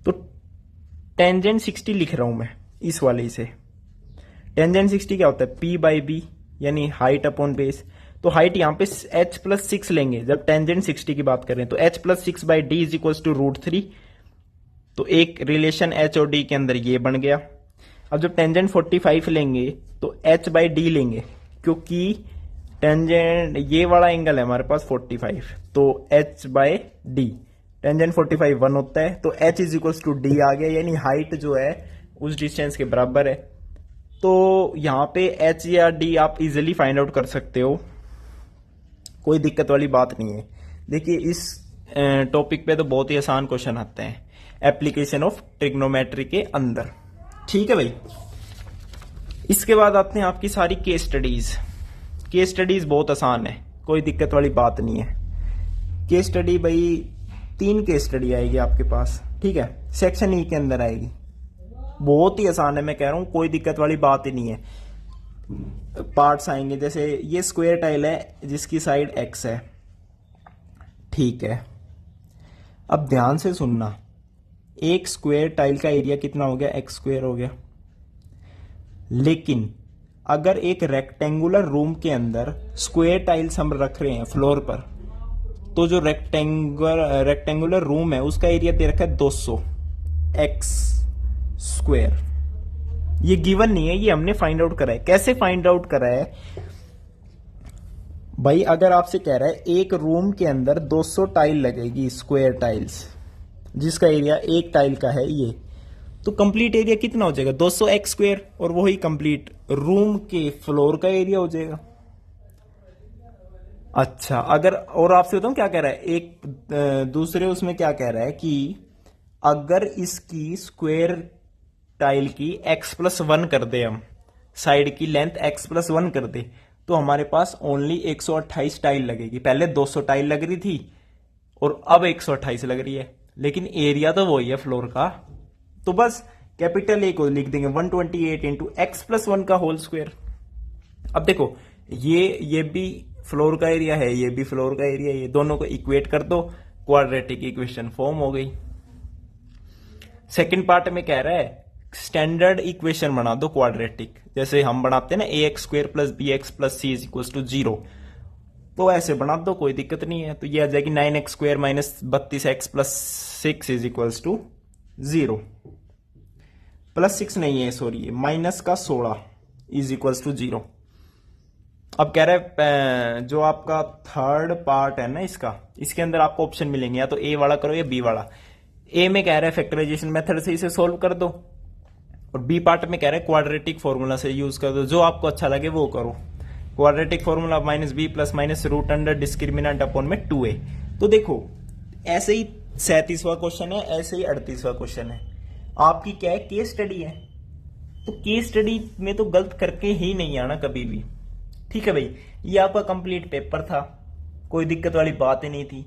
तो टेंजेंट 60 लिख रहा हूं मैं इस वाले से। टेंजेंट 60 क्या होता है? P बाई बी, यानी हाइट अपॉन बेस। तो हाइट यहां पे h प्लस 6 लेंगे जब टेंजेंट 60 की बात करें, तो h plus 6 by D is equal to √3। तो एक रिलेशन h और d के अंदर ये बन गया। अब जब टेंजेंट 45 लेंगे तो h बाई डी लेंगे, क्योंकि टेंजेंट ये वाला एंगल है हमारे पास 45, तो h बाई डी, टेंजेंट 45 1 होता है, तो h is equal to D आ गया, यानी हाइट जो है उस डिस्टेंस के बराबर है। तो यहां पे h या d आप इजीली फाइंड आउट कर सकते हो, कोई दिक्कत वाली बात नहीं है। देखिए इस टॉपिक पे तो बहुत ही आसान क्वेश्चन आते हैं एप्लीकेशन ऑफ ट्रिग्नोमेट्री के अंदर, ठीक है भाई। इसके बाद आते हैं आपकी सारी केस स्टडीज। केस स्टडीज बहुत आसान है, कोई दिक्कत वाली बात नहीं है। केस स्टडी भाई 3 केस स्टडी आएगी आपके पास, ठीक है, सेक्शन ई के अंदर आएगी। बहुत ही आसान है, मैं कह रहा हूं कोई दिक्कत वाली बात ही नहीं है। पार्ट्स आएंगे, जैसे ये स्क्वायर टाइल है जिसकी साइड x है, ठीक है। अब ध्यान से सुनना, एक स्क्वायर टाइल का एरिया कितना हो गया? x स्क्वायर हो गया। लेकिन अगर एक रेक्टेंगुलर रूम के अंदर स्क्वायर टाइल्स हम रख रहे हैं फ्लोर पर, तो जो रेक्टेंगुलर रूम है उसका एरिया दे रखा है 200 x स्क्वायर। ये गिवन नहीं है, ये हमने फाइंड आउट करा है। कैसे फाइंड आउट करा है भाई? अगर आपसे कह रहा है एक रूम के अंदर 200 टाइल लगेगी, स्क्वायर टाइल्स, जिसका एरिया एक टाइल का है ये, तो कंप्लीट एरिया कितना हो जाएगा? 200 x स्क्वायर, और वही कंप्लीट रूम के फ्लोर का एरिया हो जाएगा। अच्छा, अगर और आपसे बताऊं क्या कह रहा है, एक दूसरे उसमें क्या कह रहा है कि अगर इसकी स्क्वायर टाइल की x प्लस 1 कर दे, हम साइड की लेंथ x प्लस 1 कर दे, तो हमारे पास ओनली 128 टाइल लगेगी। पहले 200 टाइल लग रही थी और अब 128 लग रही है, लेकिन एरिया तो वही है फ्लोर का। तो बस कैपिटल ए को लिख देंगे 128 इंटू एक्स प्लस 1 का होल स्क्वायर। अब देखो ये भी फ्लोर का एरिया है, ये भी फ्लोर का एरिया है, ये दोनों को इक्वेट कर दो, क्वाड्रेटिक इक्वेशन फॉर्म हो गई। सेकंड पार्ट में कह रहा है स्टैंडर्ड इक्वेशन बना दो क्वाड्रेटिक, जैसे हम बनाते हैं ना A X square plus B X plus C is equal to 0, तो ऐसे बना दो, कोई दिक्कत नहीं है। तो ये आ जाएगी 9x square minus 32x plus 6 is equal to 0, plus 6 नहीं है सॉरी, माइनस का 16 इज इक्वल टू 0। अब कह रहा है जो आपका थर्ड पार्ट है ना इसका, इसके अंदर आपको ऑप्शन मिलेंगे, या तो ए वाला करो या बी वाला। ए में कह रहा है फैक्टराइजेशन मेथड से इसे सोल्व कर दो, और बी पार्ट में कह रहा है क्वाड्रेटिक फॉर्मूला से यूज कर दो, जो आपको अच्छा लगे वो करो। Quadratic formula minus B plus minus root under discriminant upon में 2a, तो देखो ऐसे ही 37वां क्वेश्चन है, ऐसे ही 38वां क्वेश्चन है। आपकी क्या है, केस स्टडी है, तो केस स्टडी में तो गलत करके ही नहीं आना कभी भी। ठीक है भाई, ये आपका कंप्लीट पेपर था, कोई दिक्कत वाली बात ही नहीं थी।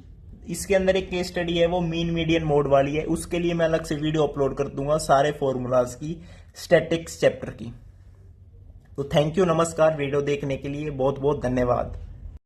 इसके अंदर एक केस स्टडी है, वो मीन मीडियन मोड वाली है, उसके लिए मैं अलग से वीडियो अपलोड कर दूंगा सारे फॉर्मूलाज की, स्टैटिक्स चैप्टर की। तो थैंक यू, नमस्कार, वीडियो देखने के लिए बहुत बहुत धन्यवाद।